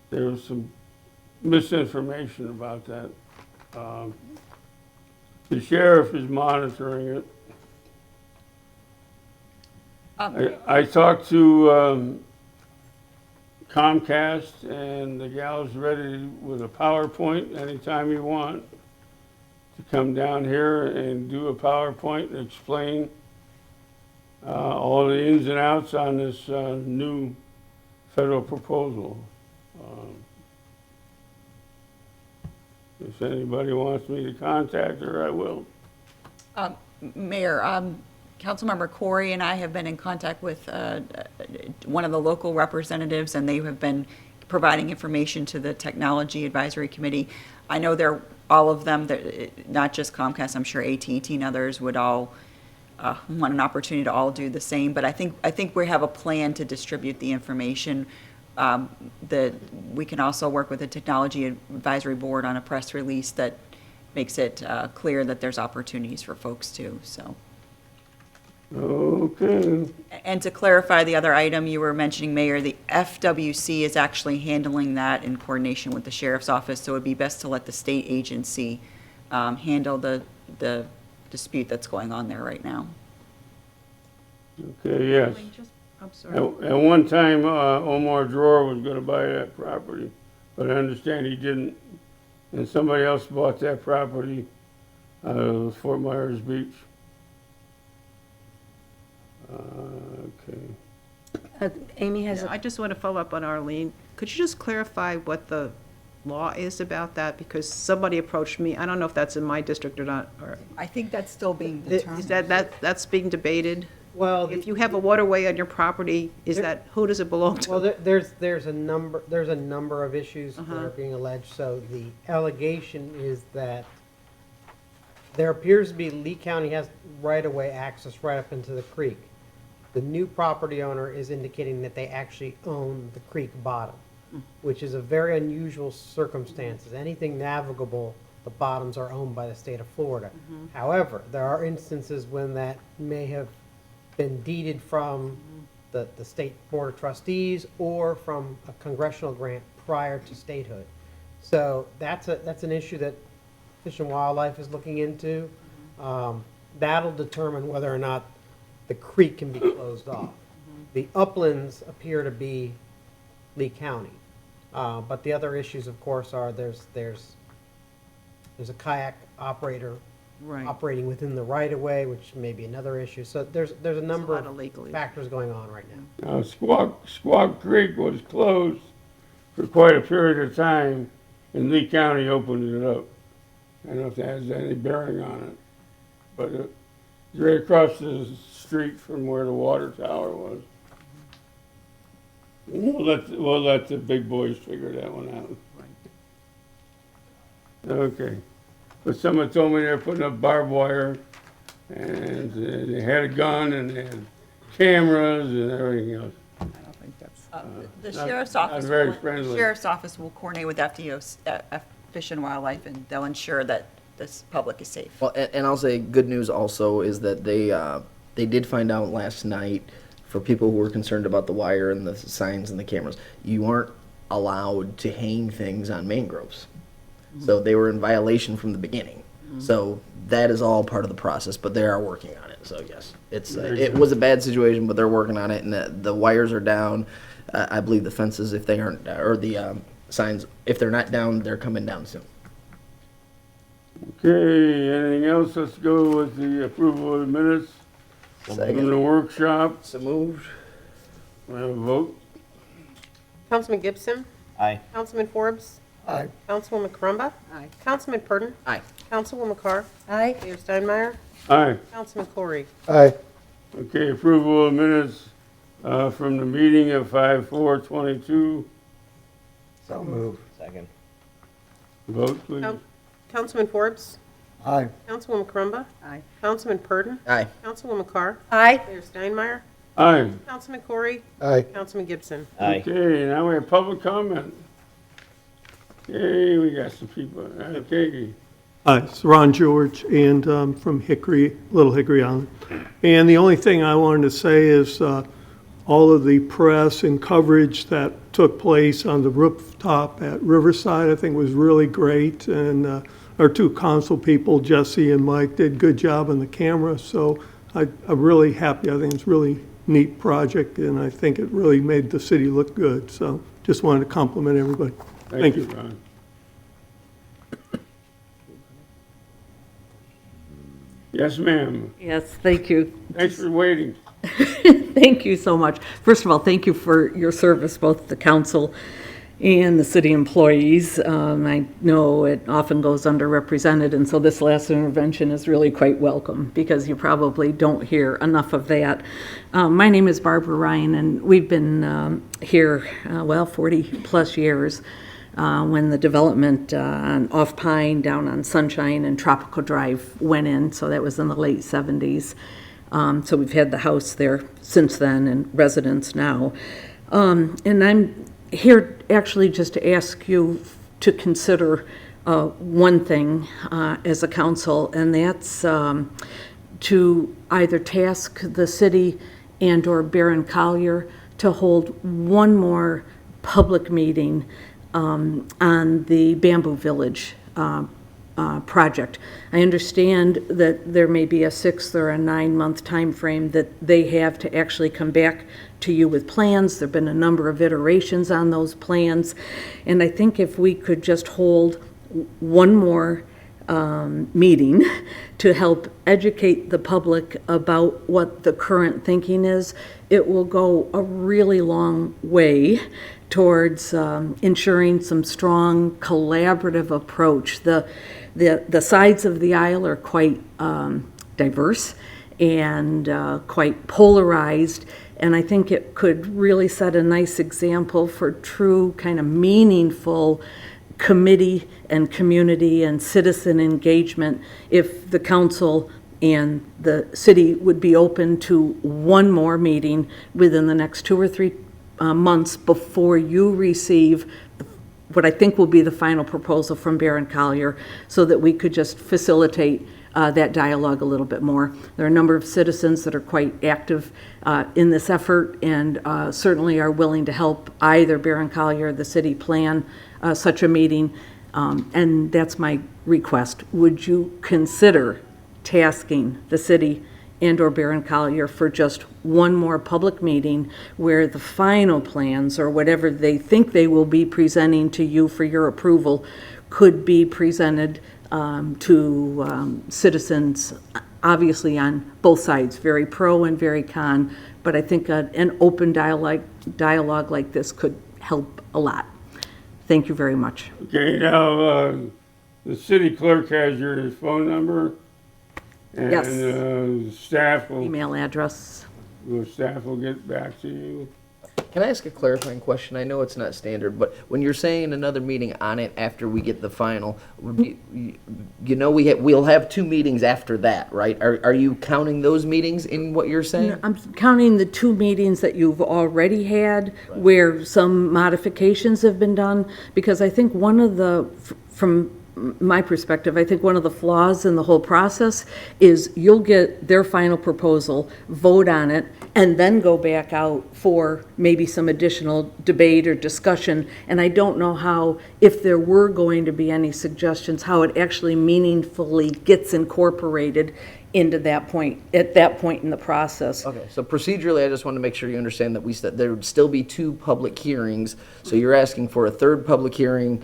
there was some misinformation about that. The sheriff is monitoring it. I talked to Comcast, and the gal's ready with a PowerPoint anytime you want to come down here and do a PowerPoint and explain all the ins and outs on this new federal proposal. If anybody wants me to contact her, I will. Mayor, Councilmember Corey and I have been in contact with one of the local representatives, and they have been providing information to the Technology Advisory Committee. I know all of them, not just Comcast, I'm sure AT&T and others would all want an opportunity to all do the same, but I think we have a plan to distribute the information. That we can also work with the Technology Advisory Board on a press release that makes it clear that there's opportunities for folks too, so. Okay. And to clarify the other item you were mentioning, Mayor, the FWC is actually handling that in coordination with the Sheriff's Office, so it'd be best to let the state agency handle the dispute that's going on there right now. Okay, yes. I'm sorry. At one time, Omar Dror was gonna buy that property, but I understand he didn't. And somebody else bought that property out of Fort Myers Beach. Okay. Amy has I just want to follow up on Arlene. Could you just clarify what the law is about that? Because somebody approached me, I don't know if that's in my district or not, or. I think that's still being Is determined. that's being debated? Well, If you have a waterway on your property, who does it belong to? well, there's a number of issues that are being alleged. So the allegation is that there appears to be Lee County has right-of-way access right up into the creek. The new property owner is indicating that they actually own the creek bottom, which is a very unusual circumstances. Anything navigable, the bottoms are owned by the state of Florida. However, there are instances when that may have been deeded from the State Board of Trustees or from a congressional grant prior to statehood. So that's an issue that Fish and Wildlife is looking into. That'll determine whether or not the creek can be closed off. The uplands appear to be Lee County. But the other issues, of course, are there's a kayak operator Right. operating within the right-of-way, which may be another issue. So there's a number lot of of legal issues. factors going on right now. Now, Squaw Creek was closed for quite a period of time, and Lee County opened it up. I don't know if that has any bearing on it, but it's right across the street from where the water tower was. We'll let the big boys figure that one out. Okay. But someone told me they're putting up barbed wire, and they had a gun, and they had cameras and everything else. I don't think that's. The Not- sheriff's not office, very will- friendly. sheriff's office will coordinate with Fish and Wildlife, and they'll ensure that this public is safe. Well, and I'll say good news also is that they did find out last night, for people who were concerned about the wire and the signs and the cameras, you aren't allowed to hang things on mangroves. So they were in violation from the beginning. So that is all part of the process, but they are working on it. So yes, it was a bad situation, but they're working on it, and the wires are down. I believe the fences, if they aren't, or the signs, if they're not down, they're coming down soon. Okay, anything else? Let's go with the approval of the minutes from the workshop. So moved. We have a vote. Councilman Gibson? Aye. Councilman Forbes? Aye. Councilwoman Carumba? Aye. Councilman Purdon? Aye. Councilwoman Carr? Aye. Mayor Steinmeier? Aye. Councilman Corey? Aye. Okay, approval of minutes from the meeting of 5/4/22. So move. Second. Vote, please. Councilman Forbes? Aye. Councilwoman Carumba? Aye. Councilman Purdon? Aye. Councilwoman Carr? Aye. Mayor Steinmeier? Aye. Councilman Corey? Aye. Councilman Gibson? Aye. Okay, now we have public comment. Okay, we got some people. Okay. Hi, it's Ron George, and from Hickory, Little Hickory Island. And the only thing I wanted to say is all of the press and coverage that took place on the rooftop at Riverside, I think was really great. And our two council people, Jesse and Mike, did a good job on the camera. So I'm really happy. I think it's a really neat project, and I think it really made the city look good. So just wanted to compliment everybody. Thank you. Ron. Yes, ma'am. Yes, thank you. Thanks for waiting. Thank you so much. First of all, thank you for your service, both the council and the city employees. I know it often goes underrepresented, and so this last intervention is really quite welcome because you probably don't hear enough of that. My name is Barbara Ryan, and we've been here, 40-plus years. When the development on Off Pine, down on Sunshine and Tropical Drive went in, so that was in the late 70s. So we've had the house there since then and residents now. And I'm here actually just to ask you to consider one thing as a council, and that's to either task the city and/or Barron Collier to hold one more public meeting on the Bamboo Village project. I understand that there may be a 6 or a 9-month time frame that they have to actually come back to you with plans. There've been a number of iterations on those plans, and I think if we could just hold one more meeting to help educate the public about what the current thinking is, it will go a really long way towards ensuring some strong collaborative approach. The sides of the aisle are quite diverse and quite polarized, and I think it could really set a nice example for true kind of meaningful committee and community and citizen engagement if the council and the city would be open to one more meeting within the next 2 or 3 months before you receive what I think will be the final proposal from Barron Collier, so that we could just facilitate that dialogue a little bit more. There are a number of citizens that are quite active in this effort and certainly are willing to help either Barron Collier or the city plan such a meeting. And that's my request. Would you consider tasking the city and/or Barron Collier for just one more public meeting where the final plans or whatever they think they will be presenting to you for your approval could be presented to citizens, obviously on both sides, very pro and very con, but I think an open dialogue like this could help a lot. Thank you very much. Okay, now, the city clerk has your phone number. Yes. And staff will. Email address. The staff will get back to you. Can I ask a clarifying question? I know it's not standard, but when you're saying another meeting on it after we get the final, we'll have 2 meetings after that, right? Are you counting those meetings in what you're saying? No, I'm counting the 2 meetings that you've already had where some modifications have been done, because I think one of the, from my perspective, I think one of the flaws in the whole process is you'll get their final proposal, vote on it, and then go back out for maybe some additional debate or discussion. And I don't know how, if there were going to be any suggestions, how it actually meaningfully gets incorporated into that point, at that point in the process. Okay, so procedurally, I just want to make sure you understand that we said there would still be 2 public hearings. So you're asking for a 3rd public hearing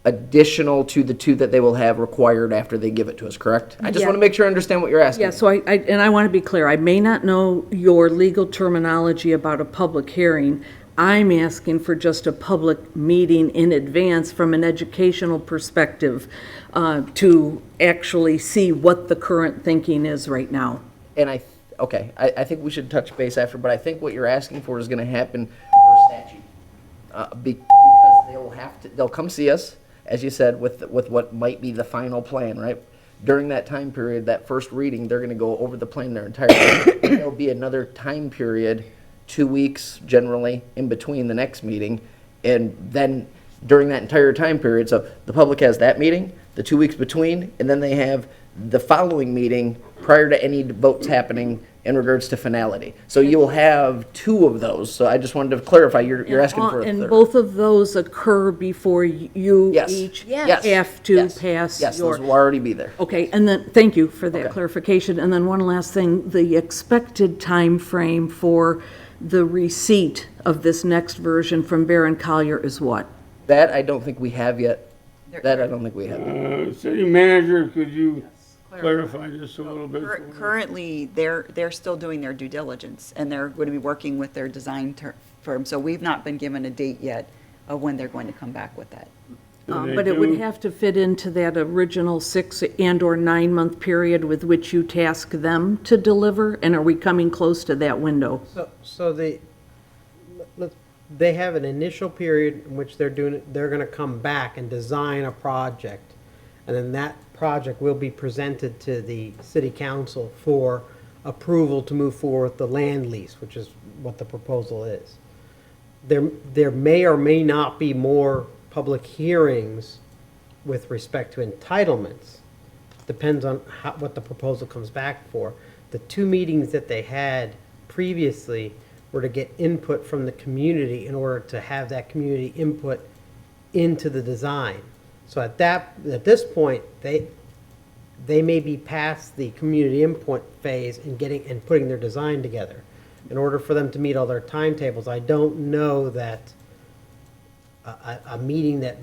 additional to the 2 that they will have required after they give it to us, correct? I just Yeah. want to make sure I understand what you're asking. Yeah, so I want to be clear, I may not know your legal terminology about a public hearing. I'm asking for just a public meeting in advance from an educational perspective to actually see what the current thinking is right now. And I think we should touch base after, but I think what you're asking for is going to happen per statute. Because they'll come see us, as you said, with what might be the final plan, right? During that time period, that first reading, they're going to go over the plan their entire time. There'll be another time period, 2 weeks generally, in between the next meeting. And then during that entire time period, so the public has that meeting, the 2 weeks between, and then they have the following meeting prior to any votes happening in regards to finality. So you'll have 2 of those. So I just wanted to clarify, you're asking for a And 3rd. both of those occur before you each have to pass Yes, your... those will already be there. Okay, and then, thank you for that clarification. And then one last thing, the expected time frame for the receipt of this next version from Barron Collier is what? That I don't think we have yet. That I don't think we have. City manager, could you clarify this a little bit? Currently, they're still doing their due diligence, and they're going to be working with their design firm. So we've not been given a date yet of when they're going to come back with that. But it would have to fit into that original 6 and/or 9-month period with which you task them to deliver, and are we coming close to that window? So they have an initial period in which they're gonna come back and design a project. And then that project will be presented to the city council for approval to move forward with the land lease, which is what the proposal is. There may or may not be more public hearings with respect to entitlements. Depends on what the proposal comes back for. The 2 meetings that they had previously were to get input from the community in order to have that community input into the design. So at this point, they may be past the community input phase and putting their design together. In order for them to meet all their timetables, I don't know that a meeting that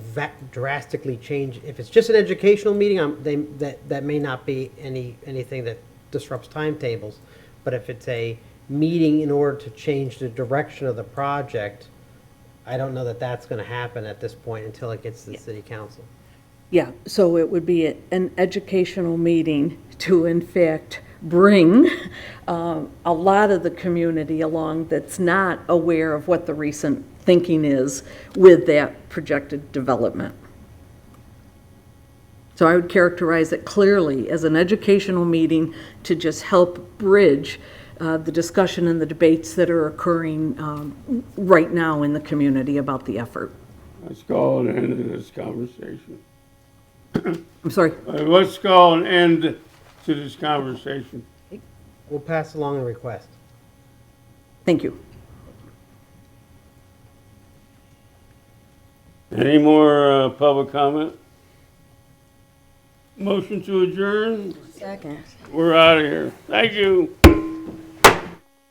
drastically changed, if it's just an educational meeting, that may not be anything that disrupts timetables. But if it's a meeting in order to change the direction of the project, I don't know that that's going to happen at this point until it gets to the city council. Yeah, so it would be an educational meeting to, in fact, bring a lot of the community along that's not aware of what the recent thinking is with that projected development. So I would characterize it clearly as an educational meeting to just help bridge the discussion and the debates that are occurring right now in the community about the effort. Let's call an end to this conversation. I'm sorry? Let's call an end to this conversation. We'll pass along the request. Thank you. Any more public comment? Motion to adjourn? Second. We're out of here. Thank you.